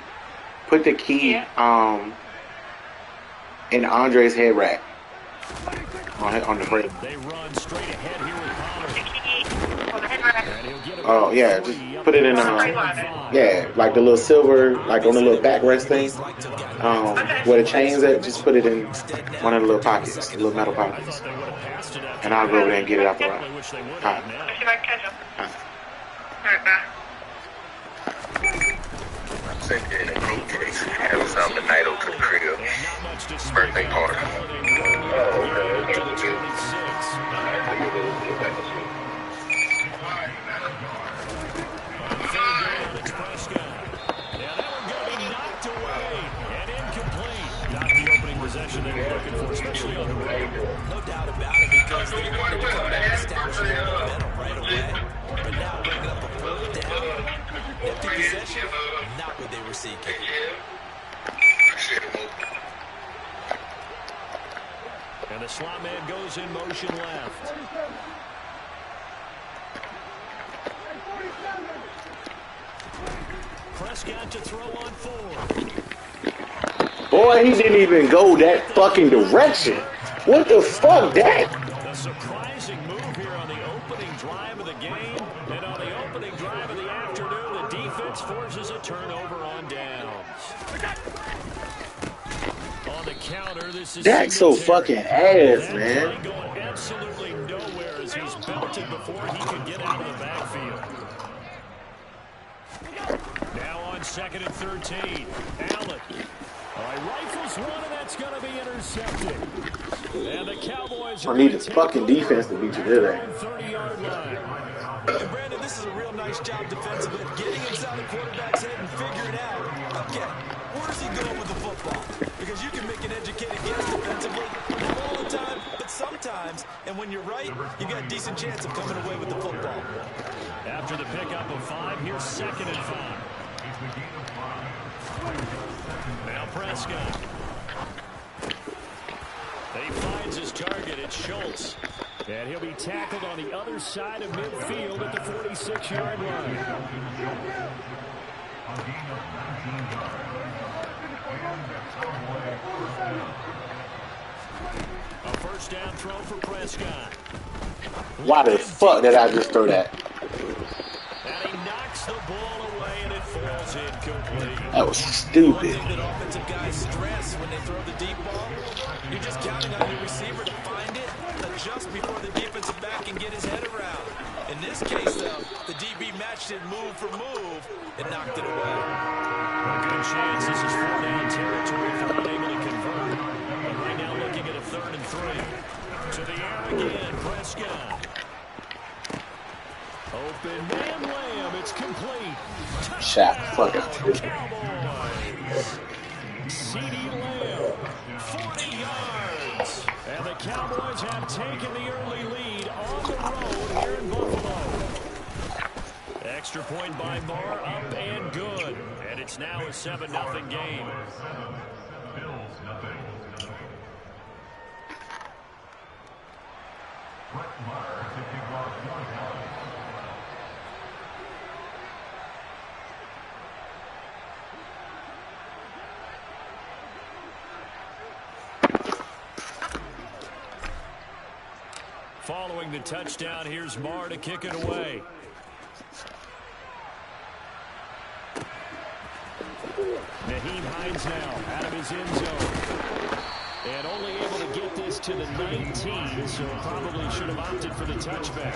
put the key in Andre's head rack on the brake. They run straight ahead here with Oh yeah, just put it in yeah, like the little silver, like on the little backrest thing, where the chains at. Just put it in one of the little pockets, the little metal pockets, and I'll go over there and get it out the way. Alright. Sent you in a group text. Having something tonight over to the crib. Birthday party. Possession they were looking for, especially on the road. No doubt about it, because they wanted to come back and establish their momentum right away. But now bringing up a 4th down, empty possession, not what they were seeking. And the slot man goes in motion left. Prescott to throw on 4. Boy, he didn't even go that fucking direction. What the fuck, that? A surprising move here on the opening drive of the game. And on the opening drive of the afternoon, the defense forces a turnover on downs. On the counter, this is That's so fucking ass, man. Going absolutely nowhere as he's belted before he could get out of the backfield. Now on 2nd and 13, Allen. All right, rifles one, and that's going to be intercepted. And the Cowboys I need the fucking defense to beat you today. 30-yard line. And Brandon, this is a real nice job defensively, getting inside the quarterback's head and figuring out, okay, where's he going with the football? Because you can make an educated guess defensively, not all the time, but sometimes. And when you're right, you've got a decent chance of coming away with the football. After the pickup of 5, here's 2nd and 5. Now Prescott. He finds his target. It's Schultz. And he'll be tackled on the other side of midfield at the 46-yard line. A first down throw for Prescott. Why the fuck did I just throw that? And he knocks the ball away, and it falls incomplete. That was stupid. One thing that offensive guys stress when they throw the deep ball, you're just counting on your receiver to find it, adjust before the defensive back can get his head around. In this case, though, the DB matched it move for move and knocked it away. A good chance this is 4-down territory if they're unable to convert. But right now looking at a 3rd and 3. To the air again, Prescott. Open man Lamb, it's complete. Shaq, fuck it. Cowboys. C.D. Lamb, 40 yards. And the Cowboys have taken the early lead on the road here in Buffalo. Extra point by Barr, up and good. And it's now a 7-0 game. Following the touchdown, here's Marr to kick it away. Naheem Hines now out of his end zone. And only able to get this to the 19, so probably should have opted for the touchback.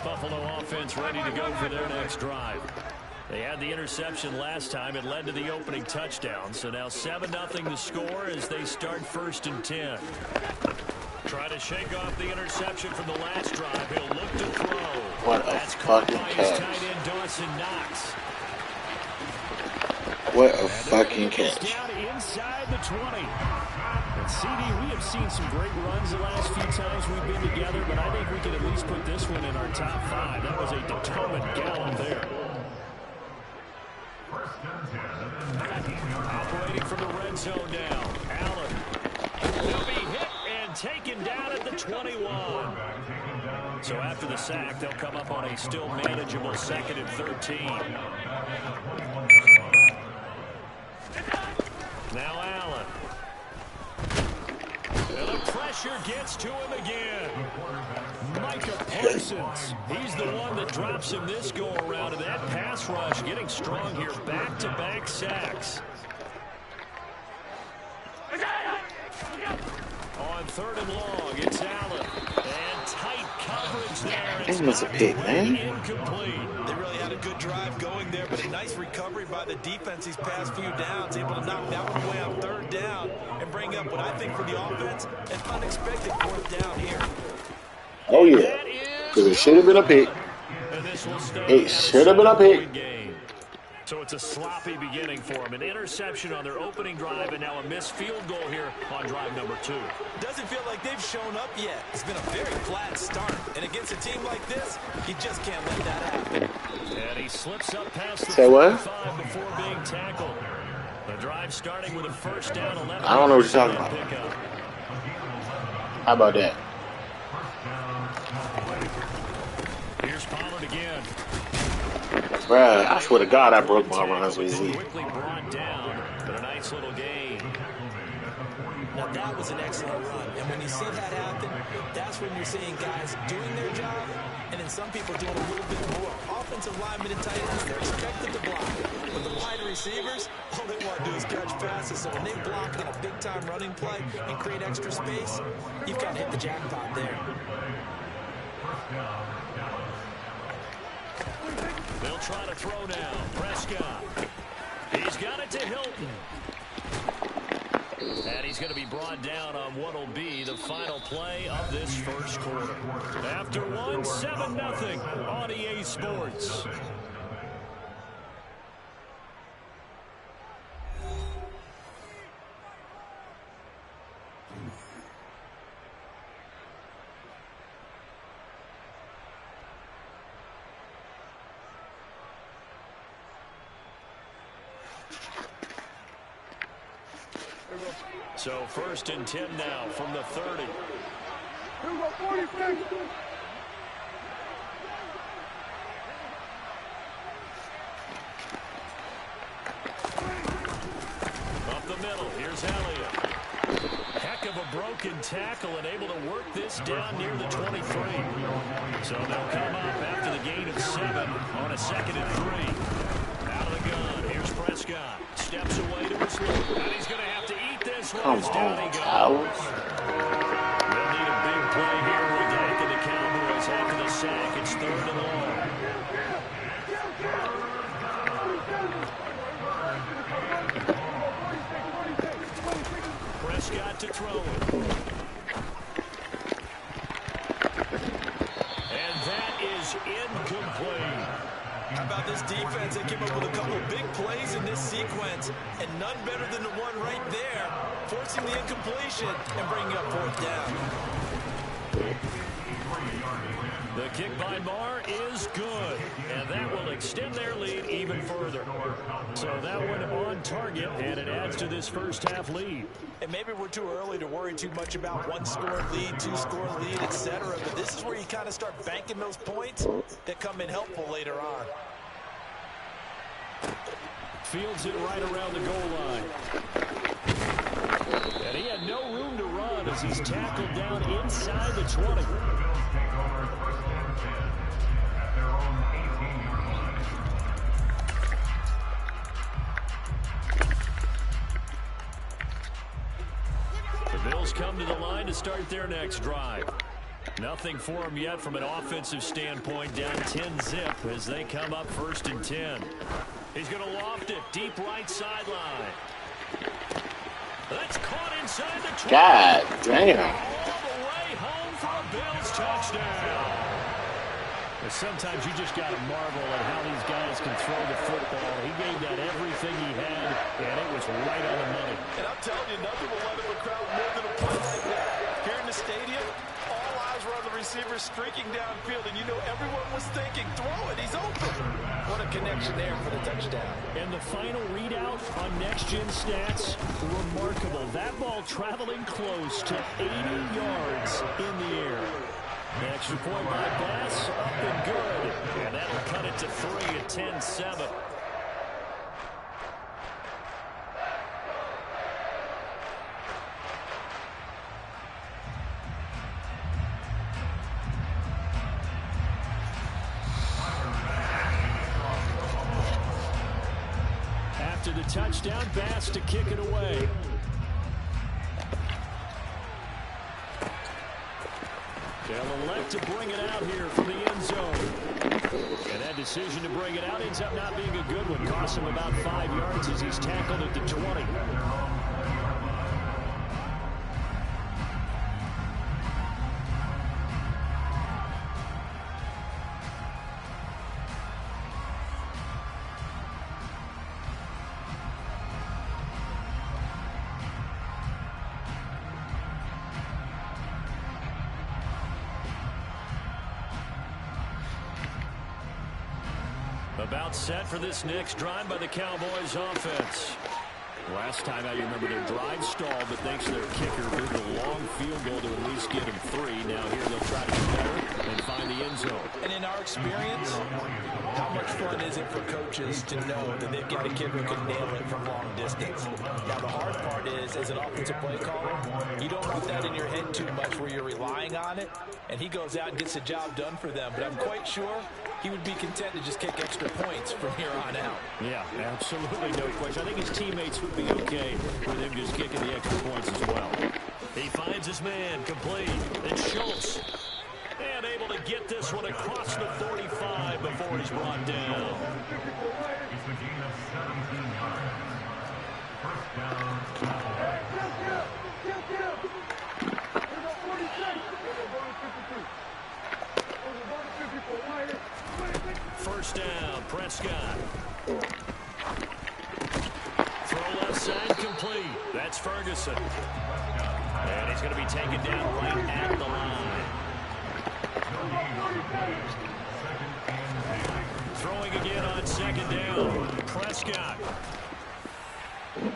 Buffalo offense ready to go for their next drive. They had the interception last time. It led to the opening touchdown. So now 7-0 to score as they start 1st and 10. Try to shake off the interception from the last drive. He'll look to throw. What a fucking catch. Tight end Dawson Knox. What a fucking catch. Down inside the 20. And CD, we have seen some great runs the last few times we've been together, but I think we can at least put this one in our top 5. That was a determined gallop there. Operating from the red zone now. Allen. He'll be hit and taken down at the 21. So after the sack, they'll come up on a still manageable 2nd and 13. Now Allen. And the pressure gets to him again. Micah Parsons. He's the one that drops him this go-around. And that pass rush getting strong here. Back-to-back sacks. On 3rd and long, it's Allen. And tight coverage there. That was a pick, man. Incomplete. They really had a good drive going there, but a nice recovery by the defense these past few downs, able to knock that one away on 3rd down and bring up what I think for the offense, an unexpected 4th down here. Oh, yeah. Because it should have been a pick. It should have been a pick. So it's a sloppy beginning for them. An interception on their opening drive, and now a missed field goal here on drive number 2. Doesn't feel like they've shown up yet. It's been a very flat start. And against a team like this, you just can't let that happen. And he slips up past the Say what? 45 before being tackled. The drive starting with a first down, 11. I don't know what you're talking about. How about that? Here's Pollard again. Bruh, I swear to God I broke my runs with Z. Quickly brought down, but a nice little gain. Now that was an excellent run. And when you see that happen, that's when you're seeing guys doing their job and then some people doing a little bit more. offensive linemen and tight ends, they're expected to block. But the wide receivers, all they want to do is catch passes. So when they block in a big-time running play and create extra space, you've got to hit the jackpot there. They'll try to throw now. Prescott. He's got it to Hilton. And he's going to be brought down on what will be the final play of this first quarter. After one, 7-0 on EA Sports. So 1st and 10 now from the 30. Up the middle, here's Elliott. Heck of a broken tackle and able to work this down near the 23. So they'll come up after the gain of 7 on a 2nd and 3. Out of the gun, here's Prescott. Steps away to his left, and he's going to have to eat this one. Come Down he on, goes. Towers. They'll need a big play here with Dak and the Cowboys after the sack. It's 3rd and long. Prescott to throw it. And that is incomplete. How about this defense? They came up with a couple big plays in this sequence, and none better than the one right there, forcing the incompletion and bringing up 4th down. The kick by Marr is good, and that will extend their lead even further. So that one on target, and it adds to this first half lead. And maybe we're too early to worry too much about 1-score lead, 2-score lead, etc. But this is where you kind of start banking those points that come in helpful later on. Fields it right around the goal line. And he had no room to run as he's tackled down inside the 20. The Bills come to the line to start their next drive. Nothing for them yet from an offensive standpoint, down 10-zip as they come up 1st and 10. He's going to loft it deep right sideline. That's caught inside the 20. God damn. All the way home for a Bills touchdown. But sometimes you just got to marvel at how these guys can throw the football. He gave that everything he had, and it was right on the money. And I'm telling you, nothing will light up a crowd more than a play like that. Here in the stadium, all eyes were on the receiver streaking downfield, and you know everyone was thinking, throw it, he's open. What a connection there for the touchdown. And the final readout on next-gen stats, remarkable. That ball traveling close to 80 yards in the air. The extra point by Bass, up and good. And that'll cut it to 3 at 10-7. After the touchdown, Bass to kick it away. They'll elect to bring it out here from the end zone. And that decision to bring it out ends up not being a good one. Costs him about 5 yards as he's tackled at the 20. About set for this next drive by the Cowboys offense. Last time out, you remember their drive stalled, but thanks to their kicker, did the long field goal to at least get him 3. Now here they'll try to get better and find the end zone. And in our experience, how much fun is it for coaches to know that they've got a kid who can nail it from long distance? Now the hard part is, as an offensive play caller, you don't put that in your head too much where you're relying on it, and he goes out and gets the job done for them. But I'm quite sure he would be content to just kick extra points from here on out. Yeah, absolutely no question. I think his teammates would be okay with him just kicking the extra points as well. He finds his man complete. It's Schultz. And able to get this one across the 45 before he's brought down. It's a gain of 17 yards. First down, First down, Prescott. Throw left side complete. That's Ferguson. And he's going to be taken down right at the line. Throwing again on second down. Prescott. And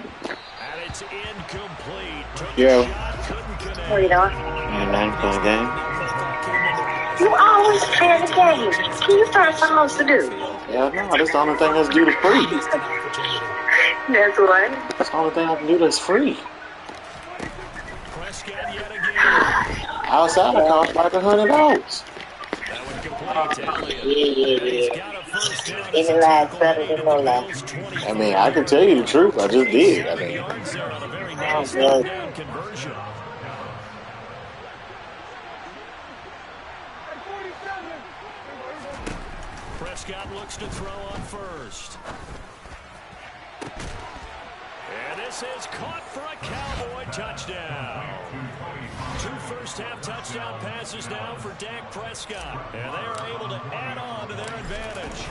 it's incomplete. Took a shot, couldn't connect. What are you doing? And I'm playing a game. You always play the game. Can you find something else to do? Yeah, no, that's the only thing that's due to free. That's what? That's the only thing I can do that's free. Prescott yet again. Outside, it costs like $100. That one complete to Elliott. Yeah. He's got a first down. Even lies better than no lies. I mean, I can tell you the truth. I just did. I mean, Yards there on a very nice good. down conversion. Prescott looks to throw on first. And this is caught for a Cowboy touchdown. 2 first-half touchdown passes now for Dak Prescott. And they are able to add on to their advantage.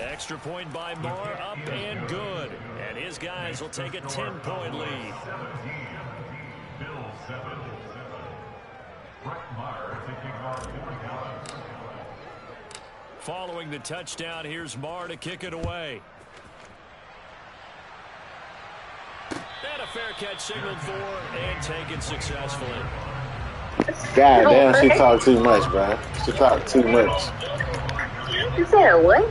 Extra point by Moore, up and good. And his guys will take a 10-point lead. Bill 7. Brett Meyer taking our 40 yards. Following the touchdown, here's Marr to kick it away. And a fair catch signaled for and taken successfully. God damn, she talked too much, bro. She talked too much. You said what?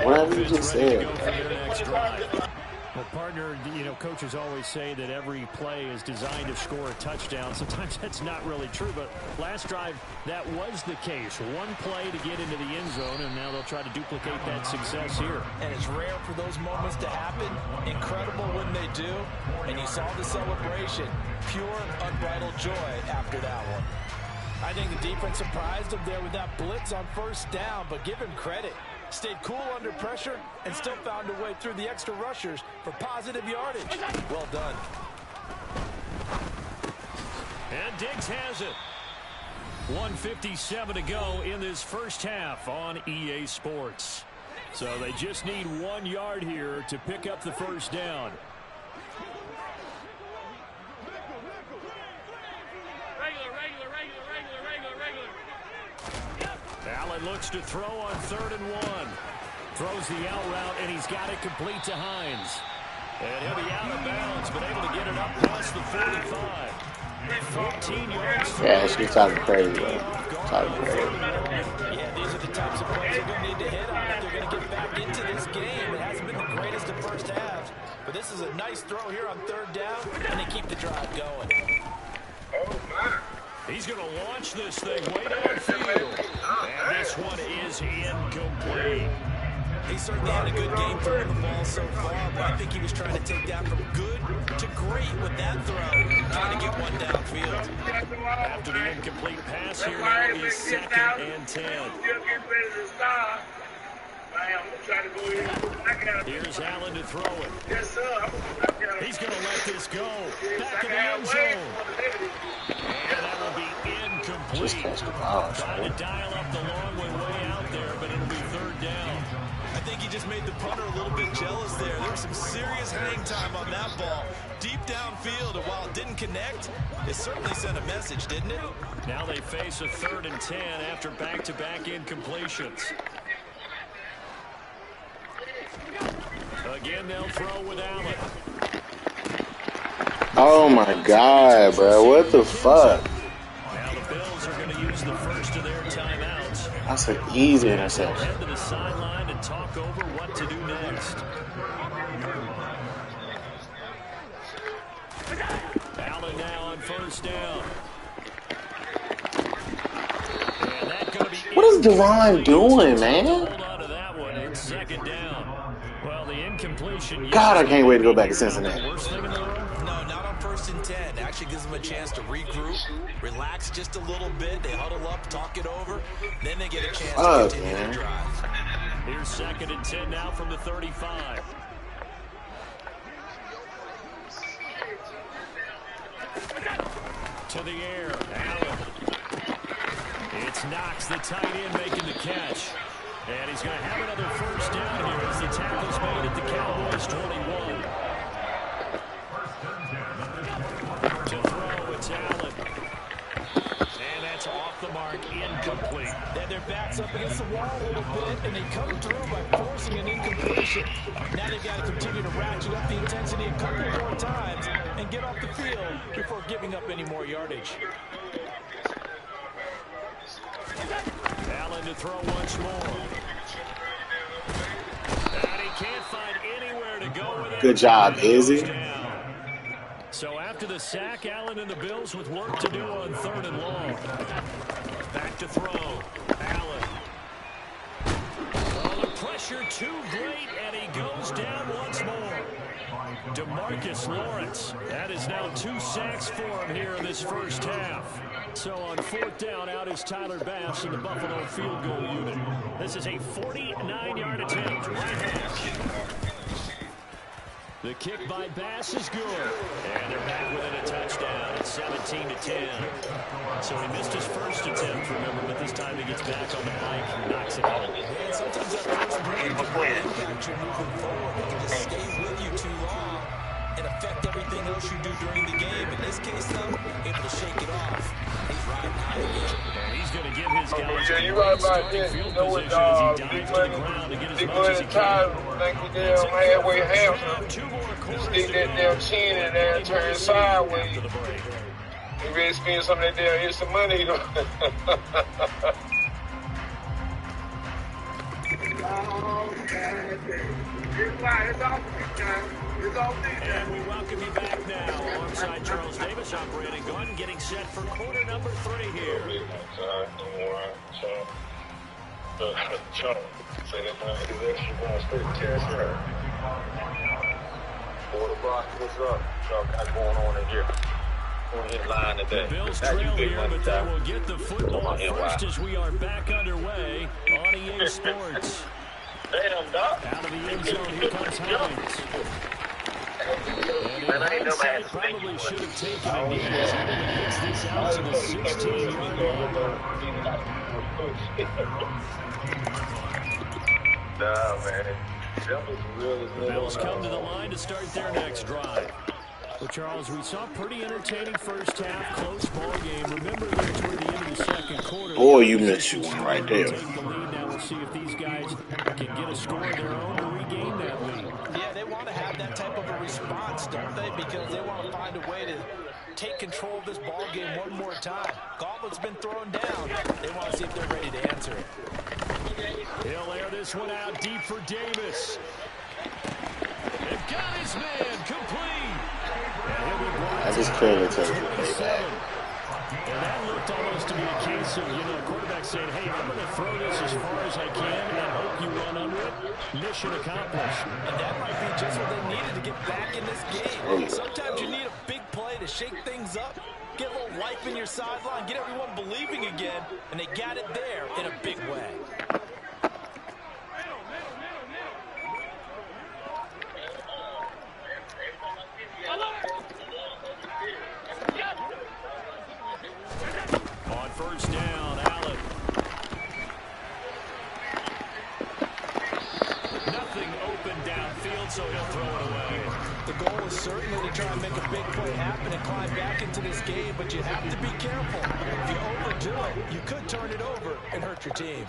Whatever you just said. Well, partner, you know, coaches always say that every play is designed to score a touchdown. Sometimes that's not really true, but last drive, that was the case. One play to get into the end zone, and now they'll try to duplicate that success here. And it's rare for those moments to happen. Incredible when they do. And you saw the celebration. Pure, unbridled joy after that one. I think the defense surprised them there with that blitz on first down, but give him credit. Stayed cool under pressure and still found a way through the extra rushers for positive yardage. Well done. And Diggs has it. 1:57 to go in this first half on EA Sports. So they just need 1 yard here to pick up the first down. Allen looks to throw on 3rd and 1. Throws the out route, and he's got it complete to Hines. And he'll be out of bounds, but able to get it up past the 45. 14 yards. Yeah, she's talking crazy, bro. Talking crazy. Yeah, these are the types of plays they're going to need to hit on if they're going to get back into this game. It hasn't been the greatest of first halves, but this is a nice throw here on 3rd down, and they keep the drive going. He's going to launch this thing way downfield. And this one is incomplete. He certainly had a good game throwing the ball so far, but I think he was trying to take that from good to great with that throw, trying to get one downfield. After the incomplete pass here, now it is 2nd and 10. Here's Allen to throw it. Yes, sir. He's going to let this go. Back in the end zone. And that will be incomplete. Just catch the ball. Trying to dial up the long way out there, but it'll be 3rd down. I think he just made the punter a little bit jealous there. There was some serious hang time on that ball. Deep downfield, and while it didn't connect, it certainly sent a message, didn't it? Now they face a 3rd and 10 after back-to-back incompletions. Again, they'll throw with Allen. Oh my God, bro. What the fuck? Now the Bills are going to use the first of their timeouts. That's an easy interception. Head to the sideline and talk over what to do next. Allen now on 1st down. And that's going to be Devon doing, man? Hold on to that one. It's second down. Well, the incompletion. God, I can't wait to go back to Cincinnati. Worst thing in the world? No, not on 1st and 10. It actually gives them a chance to regroup, relax just a little bit. They huddle up, talk it over. Then they get a chance to continue their drive. Here's 2nd and 10 now from the 35. To the air. Allen. It's Knox, the tight end, making the catch. And he's going to have another first down here as the tackle's made at the Cowboys' 21. To throw, it's Allen. And that's off the mark, incomplete. And their back's up against the wall a little bit, and they come through by forcing an incompletion. Now they've got to continue to ratchet up the intensity a couple more times and get off the field before giving up any more yardage. Allen to throw once more. And he can't find anywhere to go with it. Good job, Izzy. So after the sack, Allen and the Bills with work to do on 3rd and long. Back to throw. Allen. Oh, the pressure too great, and he goes down once more. DeMarcus Lawrence. That is now 2 sacks for him here in this first half. So on 4th down, out is Tyler Bass in the Buffalo field goal unit. This is a 49-yard attempt. Right hash. The kick by Bass is good. And they're back within a touchdown. It's 17-10. So he missed his first attempt, remember, but this time he gets back on the bike and knocks it out. And sometimes that first break can impact you moving forward. It can just stay with you too long and affect everything else you do during the game. In this case, though, able to shake it off. He's riding high again. And he's going to give his guys yeah, you're right about that. You know what, Big Money Tyler, think he damn halfway hamster. Stick that damn chin in there and turn sideways. He ready to spend some of that damn extra money, you know. And we welcome you back now alongside Charles Davis. I'm Brandon Gordon getting set for quarter number 3 here. Say that man is extra going straight to cash out. Quarterback, what's up? Y'all got going on in here? On his line today. The Bills trail here, but they will get the football first as we are back underway on EA Sports. Damn, Doc. Out of the end zone, here comes Hines. And in hindsight, probably should have taken a knee as he gets this out to the 16-yard line. Nah, man. The Bills come to the line to start their next drive. Well, Charles, we saw a pretty entertaining first half, close ball game. Remember there toward the end of the second quarter. Oh, you missed one right there. Take the lead. Now we'll see if these guys can get a score of their own to regain that lead. Yeah, they want to have that type of a response, don't they? Because they want to find a way to take control of this ball game one more time. Gauntlet's been thrown down. They want to see if they're ready to answer it. He'll air this one out deep for Davis. They've got his man complete. I just clearly told you to play back. And that looked almost to be a case of, a quarterback saying, hey, I'm going to throw this as far as I can and hope you run under it. Mission accomplished. And that might be just what they needed to get back in this game. Sometimes you need a big play to shake things up, get a little life in your sideline, get everyone believing again, and they got it there in a big way. On first down, Allen. Nothing open downfield, so he'll throw it away. The goal is certainly to try and make a big play happen and climb back into this game, but you have to be careful. If you overdo it, you could turn it over and hurt your team.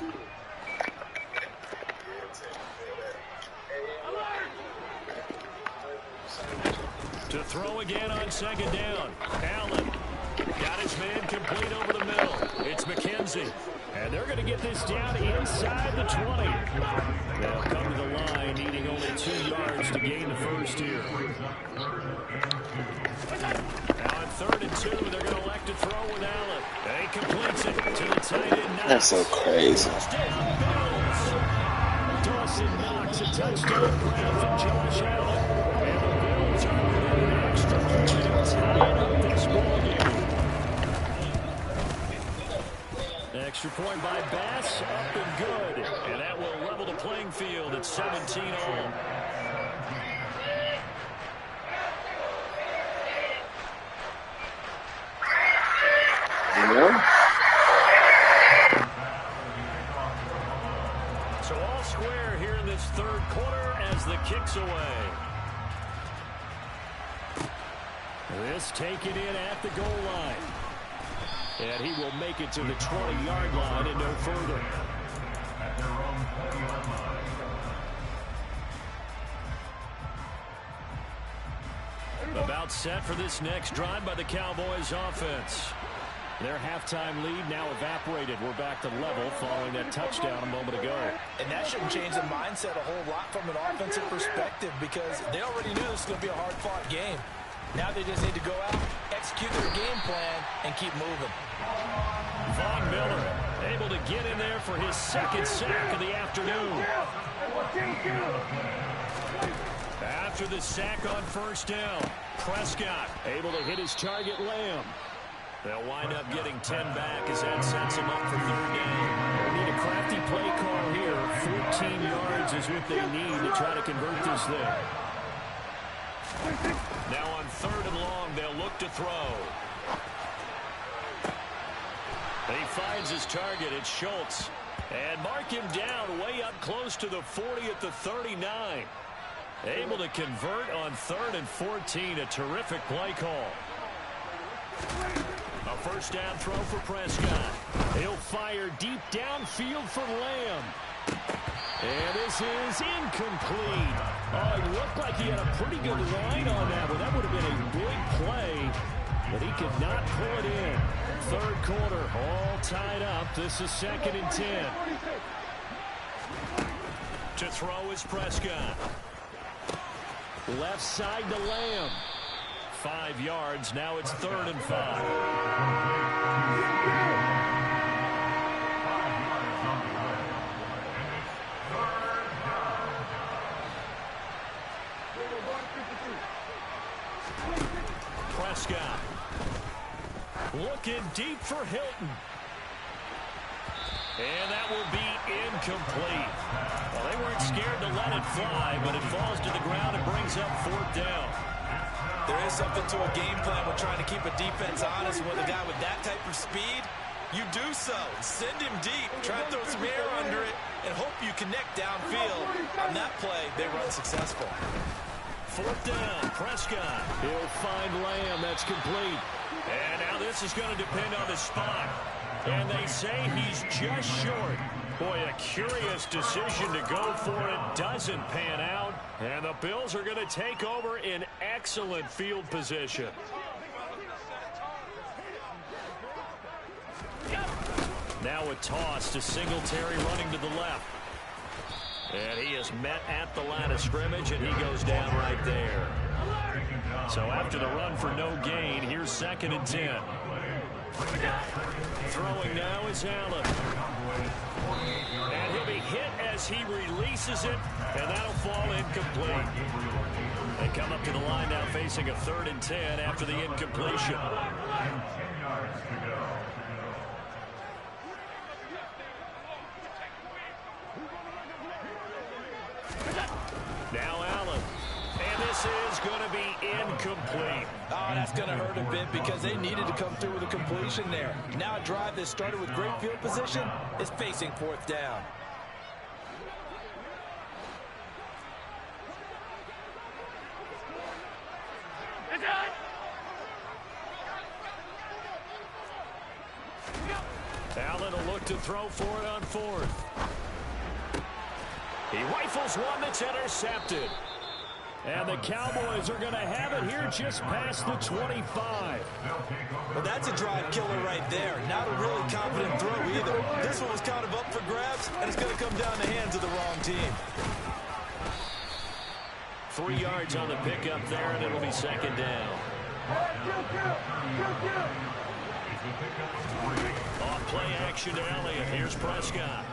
To throw again on second down. Allen got his man complete over the middle. It's McKenzie. And they're going to get this down inside the 20. They'll come to the line, needing only 2 yards to gain the first here. Now on 3rd and 2, they're going to elect to throw with Allen. And he completes it to the tight end. That's so crazy. Dawson Knox, a touchdown grab from Josh Allen. And the Bills are within an extra point to tie it up this ballgame. Extra point by Bass, up and good. And that will level the playing field at 17 all. So all square here in this 3rd quarter as the kick's away. This taken in at the goal line. And he will make it to the 20-yard line and no further. About set for this next drive by the Cowboys offense. Their halftime lead now evaporated. We're back to level following that touchdown a moment ago. And that shouldn't change the mindset a whole lot from an offensive perspective because they already knew this was going to be a hard-fought game. Now they just need to go out, execute their game plan, and keep moving. Von Miller able to get in there for his 2nd sack of the afternoon. After the sack on 1st down, Prescott able to hit his target, Lamb. They'll wind up getting 10 back as that sets him up for 3rd down. They need a crafty play call here. 14 yards is what they need to try to convert this thing. Now on 3rd and long, they'll look to throw. He finds his target. It's Schultz. And mark him down way up close to the 40 at the 39. Able to convert on 3rd and 14. A terrific play call. A 1st down throw for Prescott. He'll fire deep downfield for Lamb. And this is incomplete. Oh, it looked like he had a pretty good line on that one. That would have been a big play, but he could not pull it in. 3rd quarter, all tied up. This is 2nd and 10. To throw is Prescott. Left side to Lamb. 5 yards. Now it's 3rd and 5. Prescott looking deep for Hilton. And that will be incomplete. Well, they weren't scared to let it fly, but it falls to the ground and brings up 4th down. There is something to a game plan with trying to keep a defense honest. With a guy with that type of speed, you do so. Send him deep. Try to throw some air under it and hope you connect downfield. On that play, they run successful. 4th down, Prescott. He'll find Lamb. That's complete. And now this is going to depend on the spot. And they say he's just short. Boy, a curious decision to go for it. Doesn't pan out. And the Bills are going to take over in excellent field position. Now a toss to Singletary running to the left. And he is met at the line of scrimmage, and he goes down right there. So after the run for no gain, here's 2nd and 10. Throwing now is Allen. And he'll be hit as he releases it, and that'll fall incomplete. They come up to the line now facing a 3rd and 10 after the incompletion. Now Allen. And this is going to be incomplete. Oh, that's going to hurt a bit because they needed to come through with a completion there. Now a drive that started with great field position is facing 4th down. Allen will look to throw for it on 4th. He rifles one that's intercepted. And the Cowboys are going to have it here just past the 25. Well, that's a drive killer right there. Not a really confident throw either. This one was kind of up for grabs, and it's going to come down the hands of the wrong team. 3 yards on the pickup there, and it'll be second down. Off play action to Elliott. Here's Prescott.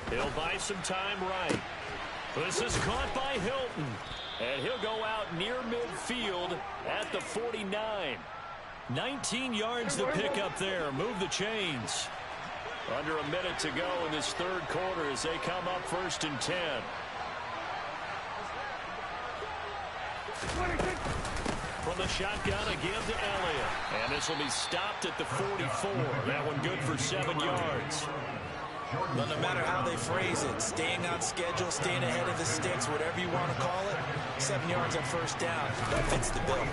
He'll buy some time right. This is caught by Hilton. And he'll go out near midfield at the 49. 19 yards to pick up there. Move the chains. Under a minute to go in this third quarter as they come up 1st and 10. From the shotgun again to Elliott. And this will be stopped at the 44. That one good for 7 yards. Well, no matter how they phrase it, staying on schedule, staying ahead of the sticks, whatever you want to call it, 7 yards on 1st down. That fits the bill.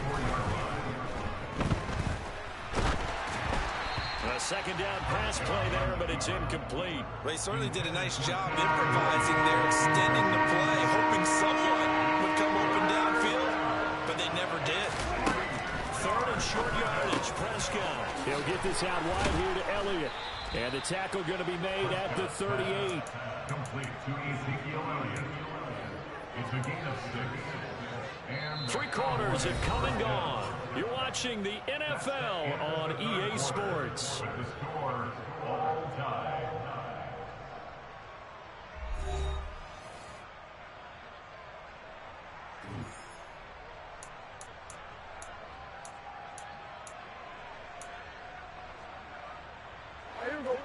A 2nd down pass play there, but it's incomplete. They certainly did a nice job improvising there, extending the play, hoping someone would come open downfield, but they never did. 3rd and short yardage, Prescott. He'll get this out wide here to Elliott. And the tackle going to be made at the 38. Complete to Ezekiel Elliott. It's a gain of 6. 3 quarters have come and gone. You're watching the NFL on EA Sports. The score, all tied.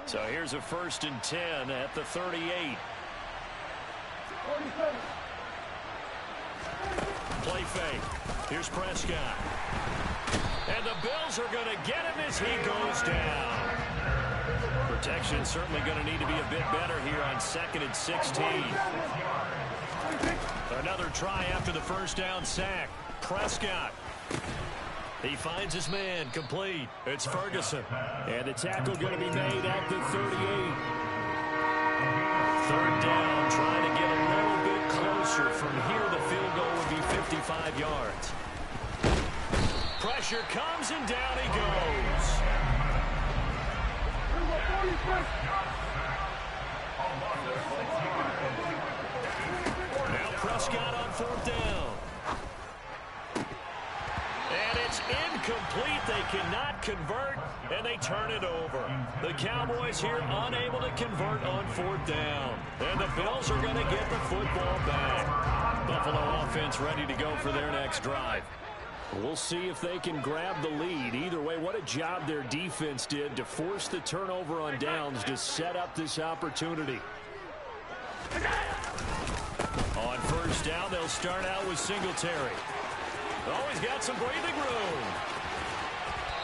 So here's a 1st and 10 at the 38. Play fake. Here's Prescott. And the Bills are going to get him as he goes down. Protection certainly going to need to be a bit better here on 2nd and 16. Another try after the 1st down sack. Prescott. He finds his man, complete. It's Ferguson. And the tackle going to be made at the 38. 3rd down, trying to get a little bit closer. From here, the field goal would be 55 yards. Pressure comes, and down he goes. Now Prescott on 4th down. And it's incomplete. They cannot convert, and they turn it over. The Cowboys here unable to convert on 4th down. And the Bills are going to get the football back. Buffalo offense ready to go for their next drive. We'll see if they can grab the lead. Either way, what a job their defense did to force the turnover on downs to set up this opportunity. On 1st down, they'll start out with Singletary. Oh, he's got some breathing room.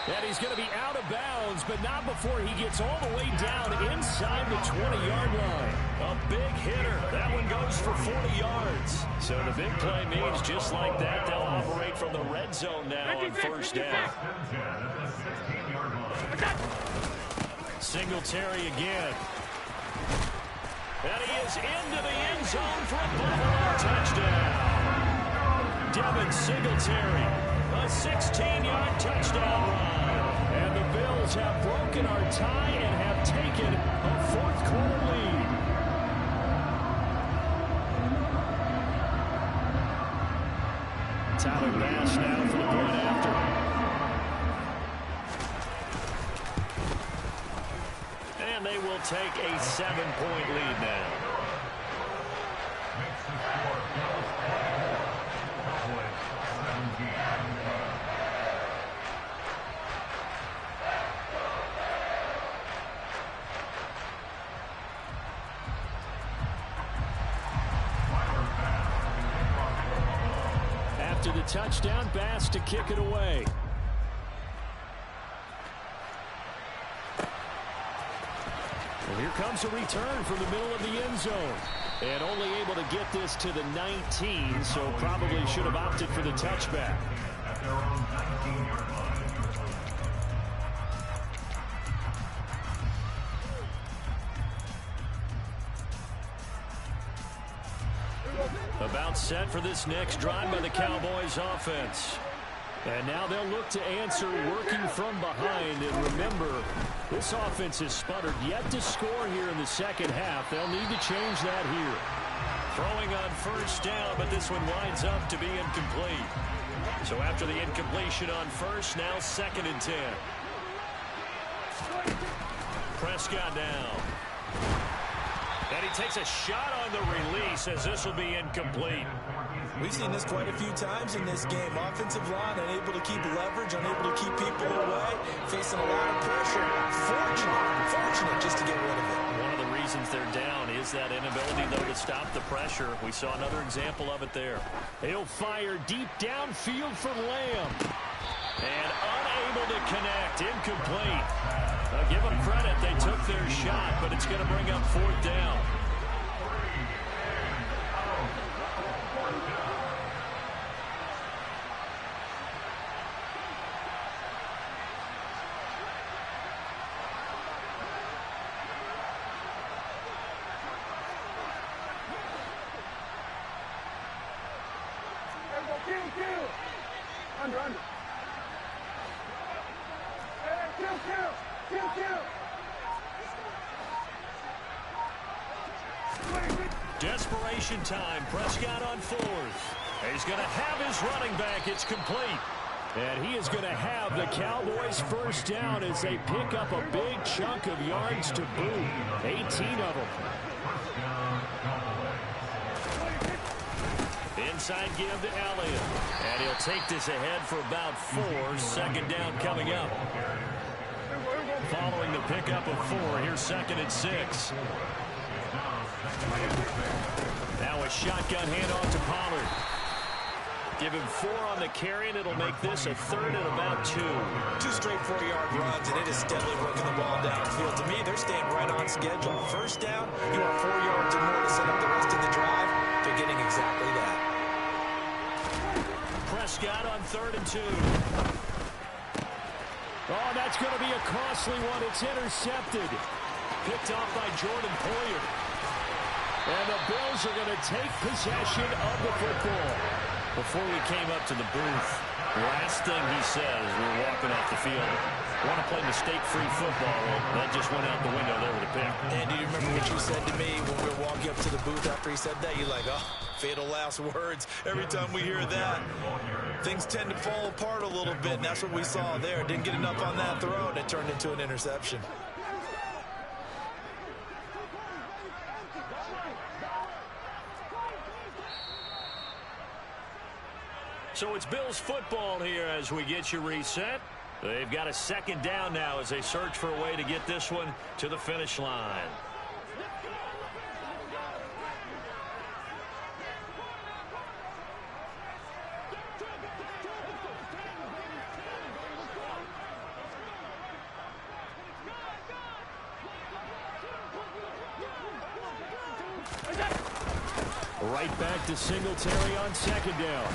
And he's going to be out of bounds, but not before he gets all the way down inside the 20-yard line. A big hitter. That one goes for 40 yards. So the big play means just like that, they'll operate from the red zone now on 1st down. Singletary again. And he is into the end zone for a Buffalo touchdown. Devin Singletary, a 16-yard touchdown run. And the Bills have broken our tie and have taken a 4th quarter lead. Tyler Bass now for the point after. And they will take a 7-point lead now. After the touchdown, Bass to kick it away. Well, here comes a return from the middle of the end zone. And only able to get this to the 19, so probably should have opted for the touchback. At their own 19-yard line. About set for this next drive by the Cowboys offense. And now they'll look to answer working from behind. And remember, this offense has sputtered yet to score here in the second half. They'll need to change that here. Throwing on first down, but this one winds up to be incomplete. So after the incompletion on first, now 2nd and 10. Prescott now. And he takes a shot on the release as this will be incomplete. We've seen this quite a few times in this game. Offensive line unable to keep leverage, unable to keep people away, facing a lot of pressure. Fortunate just to get rid of it. One of the reasons they're down is that inability, though, to stop the pressure. We saw another example of it there. He'll fire deep downfield for Lamb. And unable to connect. Incomplete. Give them credit. They took their shot, but it's going to bring up 4th down. Under. Desperation time. Prescott on 4th. He's going to have his running back. It's complete. And he is going to have the Cowboys first down as they pick up a big chunk of yards to boot. 18 of them. Inside give to Elliott. And he'll take this ahead for about 4. 2nd down coming up. Following the pickup of 4, here's 2nd and 6. Now a shotgun handoff to Pollard. Give him 4 on the carry, and it'll make this a 3rd and about 2. 2 straight 4-yard runs, and it is steadily working the ball downfield. To me, they're staying right on schedule. First down, you want 4 yards or more to set up the rest of the drive. They're getting exactly that. Prescott on 3rd and 2. Oh, that's going to be a costly one. It's intercepted. Picked off by Jordan Poyer. And the Bills are going to take possession of the football. Before we came up to the booth, last thing he says, we're walking off the field. Want to play mistake-free football. Well, that just went out the window there with a pick. And do you remember what you said to me when we were walking up to the booth after he said that? You're like, oh, fatal last words. Every time we hear that, things tend to fall apart a little bit, and that's what we saw there. Didn't get enough on that throw, and it turned into an interception. So it's Bills football here as we get you reset. They've got a 2nd down now as they search for a way to get this one to the finish line. Right back to Singletary on 2nd down.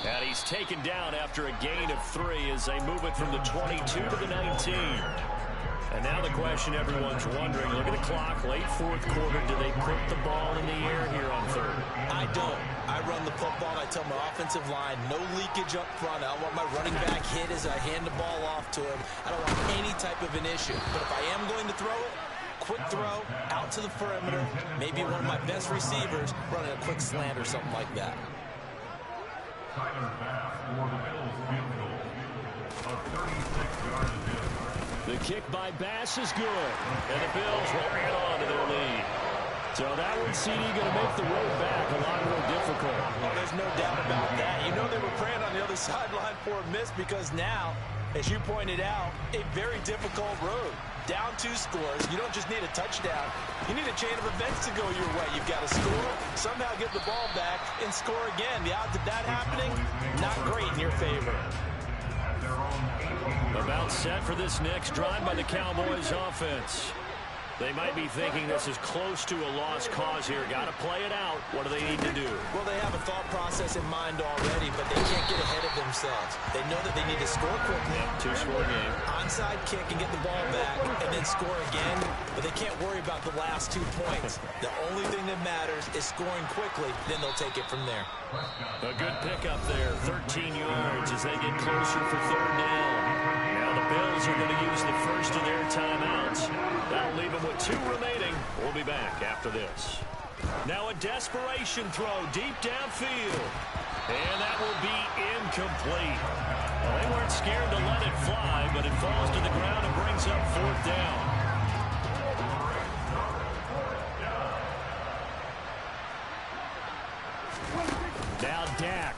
And he's taken down after a gain of 3 as they move it from the 22 to the 19. And now the question everyone's wondering, look at the clock, late 4th quarter, do they put the ball in the air here on 3rd? I don't. I run the football, and I tell my offensive line, no leakage up front. I don't want my running back hit as I hand the ball off to him. I don't want any type of an issue. But if I am going to throw it, quick throw, out to the perimeter, maybe one of my best receivers running a quick slant or something like that. Tyler Bass for the Bills field goal of 36 yards. The kick by Bass is good. And the Bills will add on to their lead. So that one, CD, going to make the road back a lot more difficult. Oh, there's no doubt about that. You know they were praying on the other sideline for a miss because now, as you pointed out, a very difficult road. Down 2 scores. You don't just need a touchdown. You need a chain of events to go your way. You've got to score, somehow get the ball back, and score again. The odds of that happening, not great in your favor. About set for this next drive by the Cowboys offense. They might be thinking this is close to a lost cause here. Got to play it out. What do they need to do? Well, they have a thought process in mind already, but they can't get ahead of themselves. They know that they need to score quickly. Two-score game. Onside kick and get the ball back and then score again, but they can't worry about the last 2 points. The only thing that matters is scoring quickly, then they'll take it from there. A good pickup there, 13 yards as they get closer for third down. Now the Bills are going to use the first of their timeouts. That'll leave them with 2 remaining. We'll be back after this. Now a desperation throw deep downfield. And that will be incomplete. Well, they weren't scared to let it fly, but it falls to the ground and brings up fourth down. Now Dak.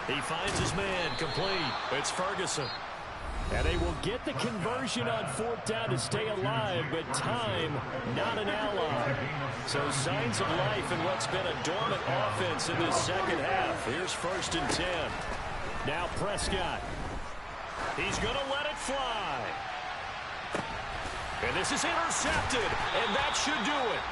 He finds his man, complete. It's Ferguson. And they will get the conversion on fourth down to stay alive, but time, not an ally. So signs of life in what's been a dormant offense in this second half. Here's 1st and 10. Now Prescott. He's going to let it fly. And this is intercepted, and that should do it.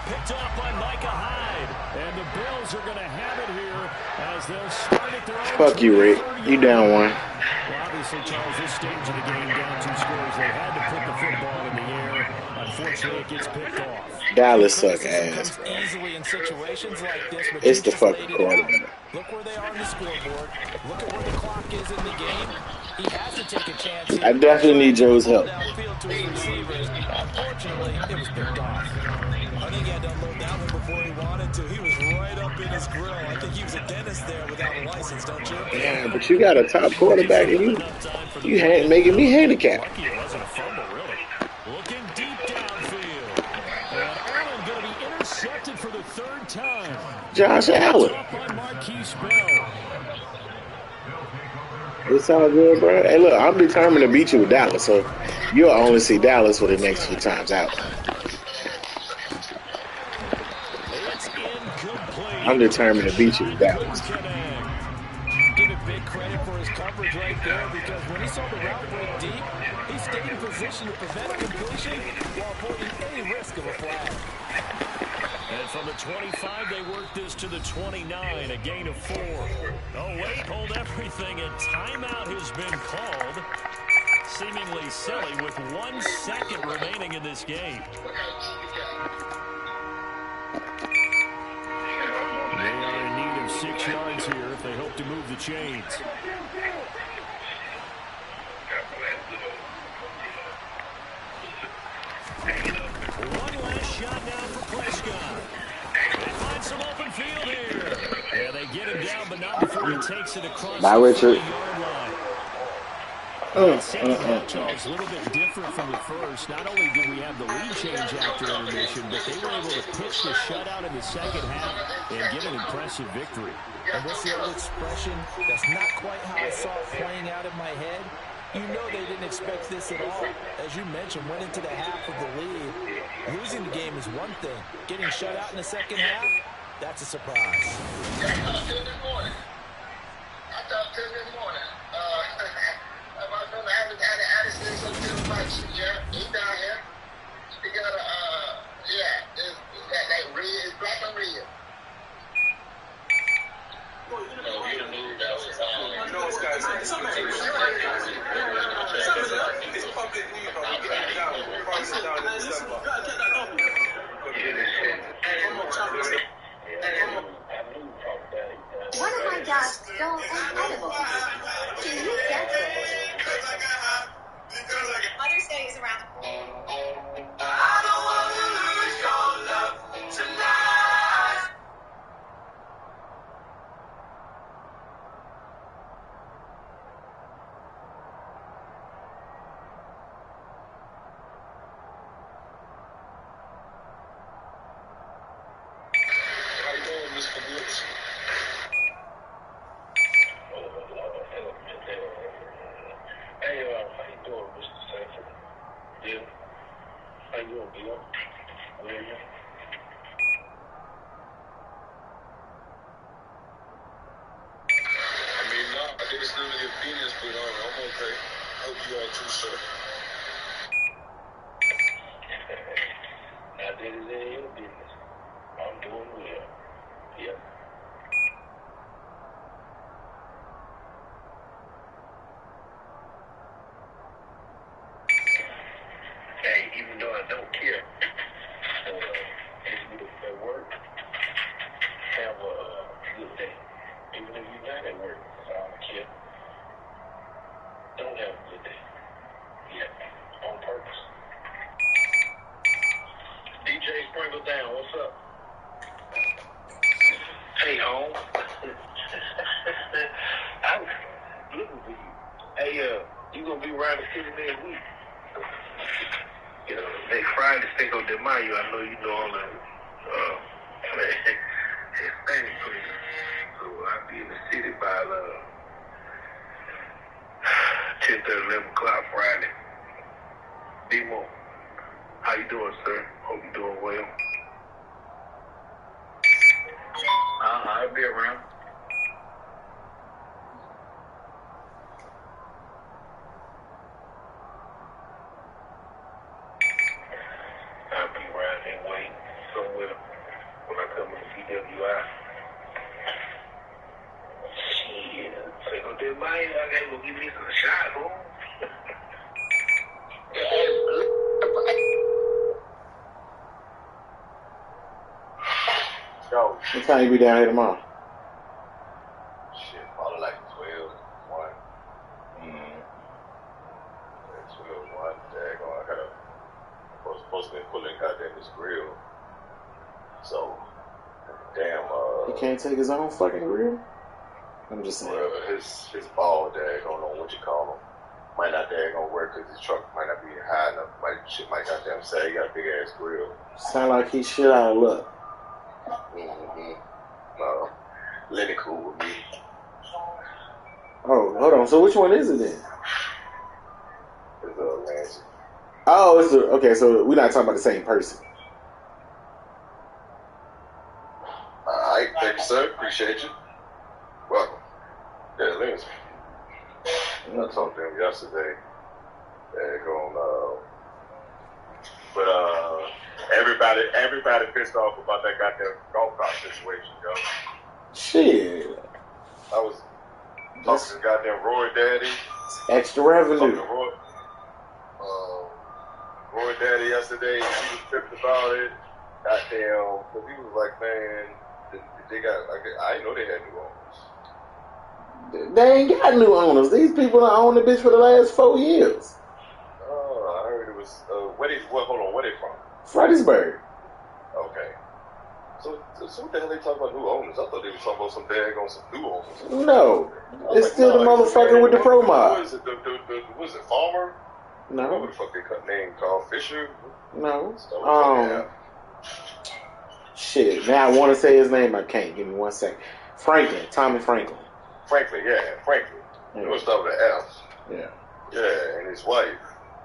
Picked off by Micah Hyde. And the Bills are going to have it here as they'll start at their own. Fuck you, Rick. You down one. Well, obviously, Charles, this stage of the game, down 2 scores, they had to put the football in the air. Unfortunately, it gets picked off. Dallas suck ass, bro. Easily in situations like this, It's the fucking quarterback. Look where they are on the scoreboard. Look at where the clock is in the game. He has to take a chance here. I definitely need Joe's help. Downfield to his receivers. Unfortunately, it was picked off. I think he had to unload that one before he wanted to. He was right up in his grill. I think he was a dentist there without a license, don't you? Yeah, but you got a top quarterback and you making me handicapped. Lucky it wasn't a fumble, really. Looking deep downfield. And Allen going to be intercepted for the 3rd time. Josh Allen. Up on Marquise Bell. It's all good, bro. Hey, look, I'm determined to beat you with Dallas, so you'll only see Dallas for the next few times out. It's incomplete. I'm determined to beat you with Dallas. Give it big credit for his coverage right there, because when he saw the route break deep, he stayed in position to prevent completion while avoiding any risk of a flag. And from the 25, they work this to the 29, a gain of 4. Oh, wait, hold everything. A timeout has been called. Seemingly silly with 1 second remaining in this game. They are in need of 6 yards here if they hope to move the chains. One last shot now for Prescott. They find some open field here. Yeah, they get him down, but not before he takes it across Bye, the Richard. 40-yard line. Charles, a little bit different from the first. Not only did we have the lead change after intermission, but they were able to pitch the shutout in the second half and get an impressive victory. And what's the old expression? That's not quite how I saw it playing out in my head. You know they didn't expect this at all. As you mentioned, went into the half of the lead. Losing the game is one thing. Getting shut out in the second half, that's a surprise. I talked to him this morning. My brother haven't had an accident, so tell him about you, yeah? He down here. He got a, it's that red, it's black and red. You know what's guys like? It's public news, One of my dogs stole an edible. Can you get this? Mother's Day is around the I don't want to lose your love tonight. How you doing, Mr. Woods? Hey, how you doing, Mr. Sanford? Yeah. How you doing, Bill? Yeah. I mean, no, I think it's none of your business, but I'm okay. Hope you are too, sir. day. Even if you're not at work, that's all I care. Don't have a good day. Yeah, on purpose. DJ Sprinkle Down, what's up? Hey, home. I'm looking for you. Hey, you gonna be around the city next week? You know, next Friday, Cinco de Mayo. I know you know all the Hispanic places. So I'll be in the city by 10:30, 11 o'clock Friday. Demo, how you doing, sir? Hope you're doing well. I'll be around. I'll be around and wait somewhere when I come to the CWI. Shit, Cinco de Mayo, I gotta go give me some shot, bro. Yo, what time you be down here tomorrow? Shit, probably like 12, 1. 12, 1. Daggone, I was supposed to be pulling goddamn this grill. So, damn, He can't take his own fucking grill? I'm just saying. Well, his ball, daggone, on what you call him, might not daggone work because his truck might not be high enough. Shit might goddamn say he got a big ass grill. Sound like he shit out of luck. No, Lenny cool with me. Oh, hold on. So which one is it then? It's Lansing. Oh, it's okay. So we're not talking about the same person. All right, thank you, sir. Appreciate you. Welcome. Yeah, Lansing. I talked to him yesterday. Everybody pissed off about that goddamn golf cart situation, yo. Shit. I was talking to goddamn Roy Daddy. Extra revenue. Roy Daddy yesterday, he was tripping about it. Goddamn, because he was like, man, they got, I didn't know they had new owners. They ain't got new owners. These people are on the bitch for the last 4 years. Oh, I heard it was, hold on, where they from? Fredericksburg. Okay. So what the hell they talking about new owners? I thought they were talking about some new owners. No. It's still the motherfucker with the pro mod. What is it, was it Farmer? No. What the fuck they cut name called Fisher? No. Shit. Now I want to say his name. I can't. Give me 1 second. Franklin. Tommy Franklin. Franklin. Yeah. It was start with an F. Yeah. Yeah, and his wife.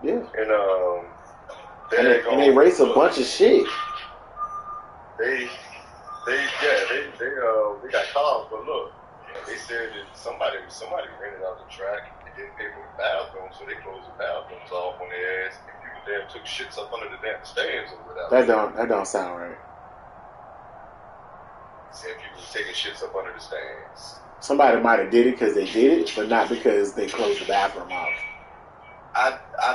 Yeah. And they race a bunch of shit. They got cars, but look, they said that somebody rented out the track and didn't pay for the bathroom, so they closed the bathrooms off on their ass, and people damn took shits up under the damn stands or whatever. That don't sound right. Said people was taking shits up under the stands. Somebody might have did it because they did it, but not because they closed the bathroom off.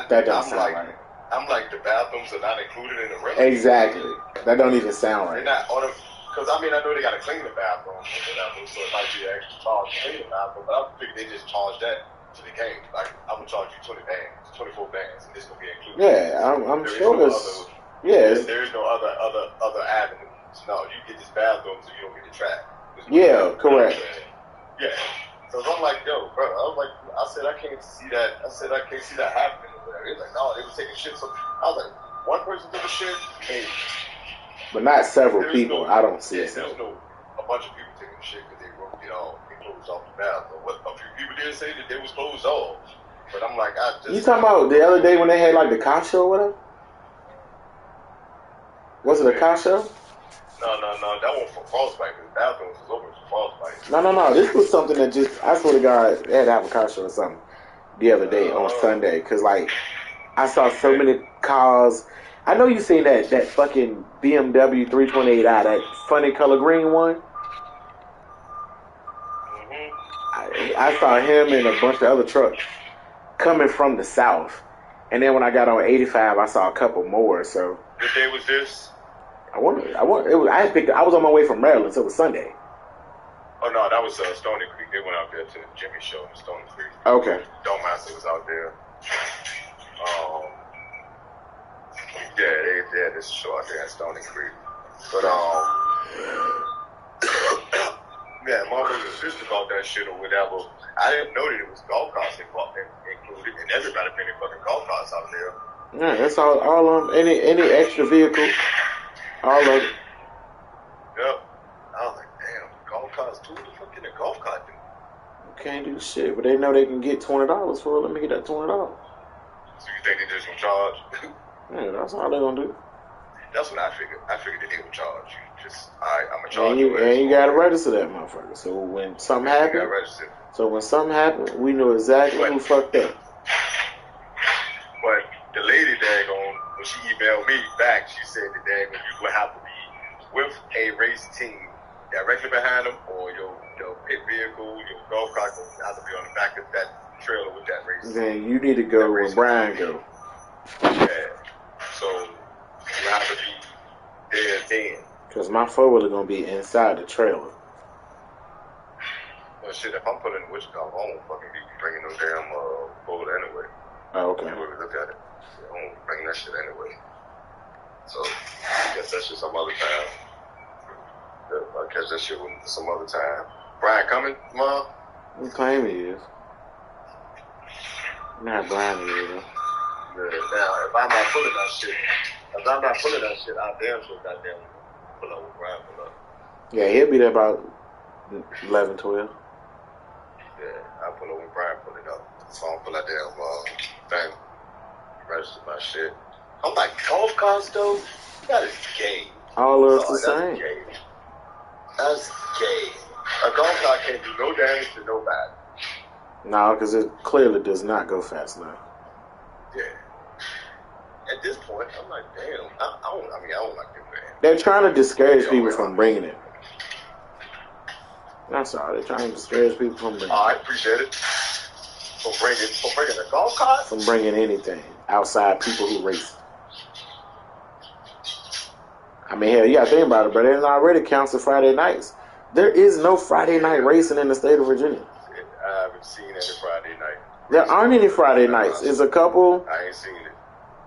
That don't sound right. I'm like, the bathrooms are not included in the rent. Exactly. That don't even sound right. They're not on because I know they got to clean the bathroom or whatever, so it might be an extra charge to clean the bathroom, but I think they just charge that to the game. Like, I'm going to charge you 24 bands, and this going to be included. Yeah, I'm sure there is no other avenues. No, you get this bathroom so you don't get the track. Yeah, correct. Yeah. So I'm like, yo, bro, I said I can't see that happening or whatever. He's like, no, they were taking shit. So I was like, one person took a shit, maybe. But not several people. I don't see it. There's a bunch of people taking shit because they closed off the bathroom. A few people did say that they was closed off. But I'm like, You talking about the other day when they had like the car show or whatever? Was it a car show? No, that one for Frostbite, because the bathrooms was open for Frostbite. No. This was something that I swear to God, they had to have a car show or something the other day on Sunday. Because, like, I saw so many cars. I know you seen that fucking BMW 328i, that funny color green one. Mm-hmm. I saw him and a bunch of other trucks coming from the south. And then when I got on 85, I saw a couple more. So what day was this? I was on my way from Maryland, so it was Sunday. Oh no, that was Stony Creek. They went out there to the Jimmy show in Stony Creek. Okay. Don't Master was out there. Yeah, they had this show out there in Stony Creek. But yeah, motherfuckers was pissed about that shit or whatever. I didn't know that it was golf carts included, and everybody bringing fucking golf carts out there. Yeah, that's all of them. Any extra vehicle, all of it. Yep. I was like, damn, golf carts too? What the fuck can a golf cart do? Can't do shit, but they know they can get $20 for it. Let me get that $20. So you think they just gonna charge? Yeah, that's all they're gonna do. That's what I figured. I figured that they would charge you. Just, I'm gonna charge you. And you gotta register that motherfucker. So when something happens, we know exactly who fucked up. But the lady daggone, when she emailed me back, she said that daggone you would have to be with a race team directly behind them, or your pit vehicle, your golf cart will have to be on the back of that trailer with that race. Then you need to go where Brian go. Yeah. So you have to be there then. Cause my 4-wheeler gonna be inside the trailer. Well, shit, if I'm putting which golf, I won't fucking be bringing no damn boat anyway. Oh, okay. If you really look at it, I won't bring that shit anyway. So I guess that's just some other time. I catch that shit some other time. Brian coming tomorrow? You claim he is. Not Brian is. Yeah, now if I'm not pulling that shit, I damn sure goddamn pull up with Brian pull up. Yeah, he'll be there about 11, 12. Yeah, I pull up when Brian pull it up. So I don't pull that damn thing. Register my shit. I'm like, golf carts though? That is gay. All of us the same. Gay. That's gay. A golf cart can't do no damage to nobody. No, because it clearly does not go fast enough. Yeah. At this point, I'm like, damn. I don't like them, man. They're trying to discourage people from bringing it. That's all. They're trying to discourage people from bringing it. I appreciate it. For bringing a golf cart? From bringing anything outside people who race. I mean, hell, you got to think about it, but it already counts for Friday nights. There is no Friday night racing in the state of Virginia. I haven't seen any Friday night. There aren't any Friday nights. It's a couple. I ain't seen it.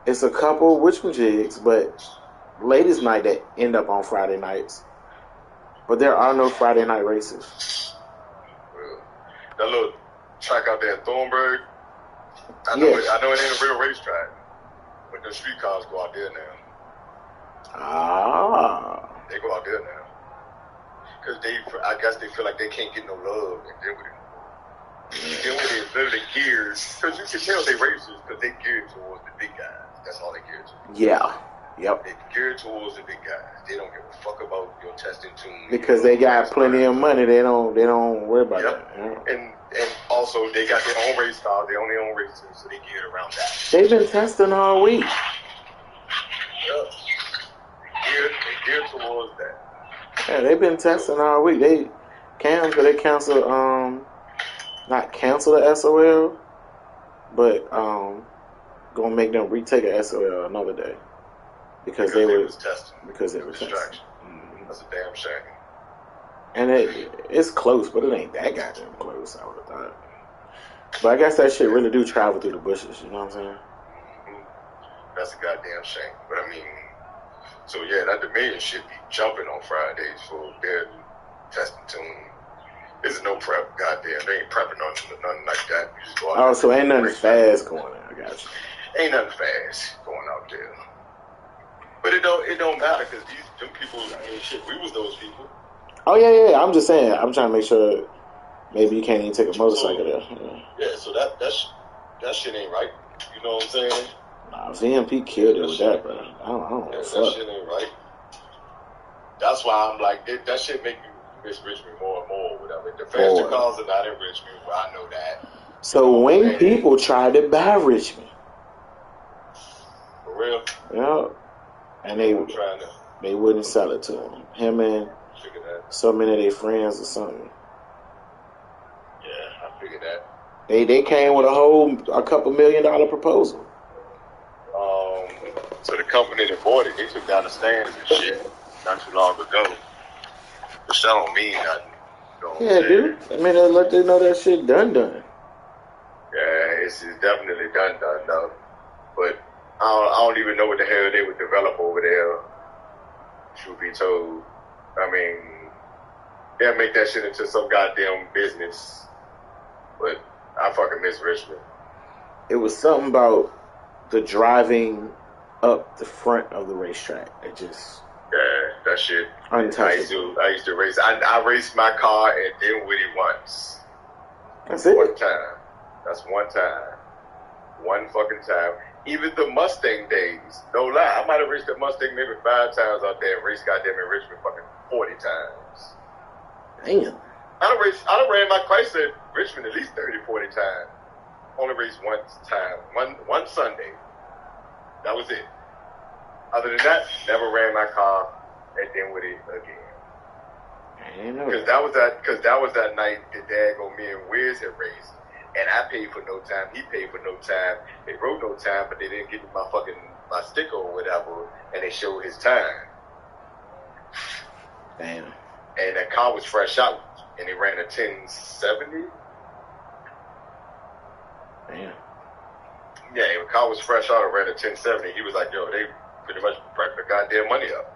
It's a couple witchmajigs, but ladies' night that end up on Friday nights. But there are no Friday night races. Well, that little track out there in Thornburg, I know it ain't a real racetrack, but the street cars go out there now. Ah. They go out there now. Because I guess they feel like they can't get no love and deal with it. Then when they literally geared, because you can tell they racers because they geared towards the big guys. That's all they geared to. Yeah. Yep. They geared towards the big guys. They don't give a fuck about your testing tune. Because they got plenty of money. They don't worry about that. Yeah. And also they got their own race cars. They own their own races, so they geared around that. They've been testing all week. Yeah. They geared towards that. Yeah, they've been testing all week. They cancel not cancel the SOL, but gonna make them retake a SOL another day because they were testing. Because they were testing. Mm-hmm. That's a damn shame. And it's close, but it ain't that goddamn close. I would have thought. But I guess that shit really do travel through the bushes. You know what I'm saying? Mm-hmm. That's a goddamn shame. But I mean, so yeah, that Dominion shit be jumping on Fridays for their testing tune. There's no prep, goddamn. They ain't prepping nothing like that. You just go out there. So ain't nothing fast going on. I got you. Ain't nothing fast going out there. But it don't matter because them people, I mean, shit, we was those people. Oh yeah. I'm just saying. I'm trying to make sure maybe you can't even take a motorcycle there. Yeah, so that shit ain't right. You know what I'm saying? Nah, VMP killed it with that, bro. I don't know. That shit ain't right. That's why I'm like, that shit make me miss Richmond more and more. Whatever. The faster cars are not in Richmond. I know that. So when people tried to buy Richmond. For real? Yeah. And they wouldn't sell it to him. Him and so many of their friends or something. Yeah, I figured that. They came with a couple $1 million proposal. So the company that bought it, they took down the stands and shit not too long ago. Which that don't mean nothing. Yeah, dude. I mean, they let them know that shit done. Yeah, it's definitely done, though. But I don't even know what the hell they would develop over there, truth be told. I mean, they'll make that shit into some goddamn business. But I fucking miss Richmond. It was something about the driving up the front of the racetrack. It just... Yeah, that shit. Untouchable. I used to race. I raced my car at Dinwiddie once. That's it? One time. That's one time. One fucking time. Even the Mustang days, no lie, I might have raced the Mustang maybe 5 times out there and raced goddamn in Richmond fucking 40 times. Damn. I done ran my Chrysler at Richmond at least 30, 40 times. Only raced one time. One Sunday. That was it. Other than that, never ran my car at Dinwiddie again. I didn't know. Because that was that night that Dad me and Wiz had raced. And I paid for no time. He paid for no time. They wrote no time, but they didn't give me my sticker or whatever, and they showed his time. Damn. And that car was fresh out, and he ran a 1070. Damn. Yeah, the car was fresh out and ran a 1070. He was like, yo, they pretty much cracked the goddamn money up.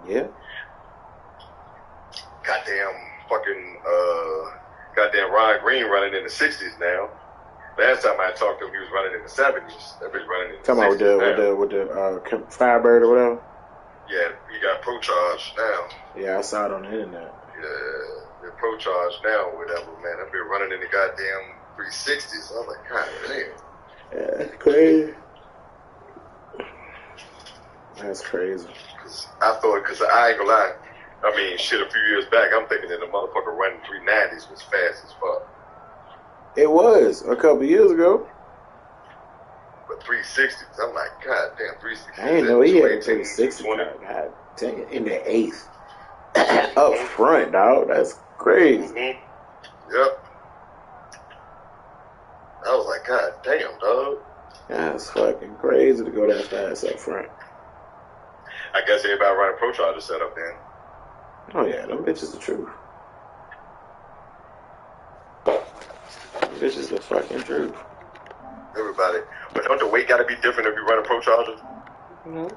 Yeah. Goddamn Ron Green running in the 60s now. Last time I talked to him, he was running in the 70s. That bitch running in the 60s now. With the Firebird or whatever? Yeah, he got Pro Charge now. Yeah, I saw it on the internet. Yeah, they're Pro Charge now or whatever, man. I've been running in the goddamn 360s. I was like, God damn. Yeah, that's crazy. That's crazy. Because I ain't gonna lie. I mean, shit, a few years back, I'm thinking that the motherfucker running 390s was fast as fuck. It was a couple years ago. But 360s, I'm like, God damn, 360s. I didn't know he had a 360. God dang it, in the 8th. Up front, dog. That's crazy. Mm-hmm. Yep. I was like, God damn, dog. That's fucking crazy to go that fast up front. I guess everybody running Pro Charger setup then. Oh yeah, them bitches the truth. Them bitches the fucking truth. Everybody. But don't the weight gotta be different if you run a Pro Charger? No.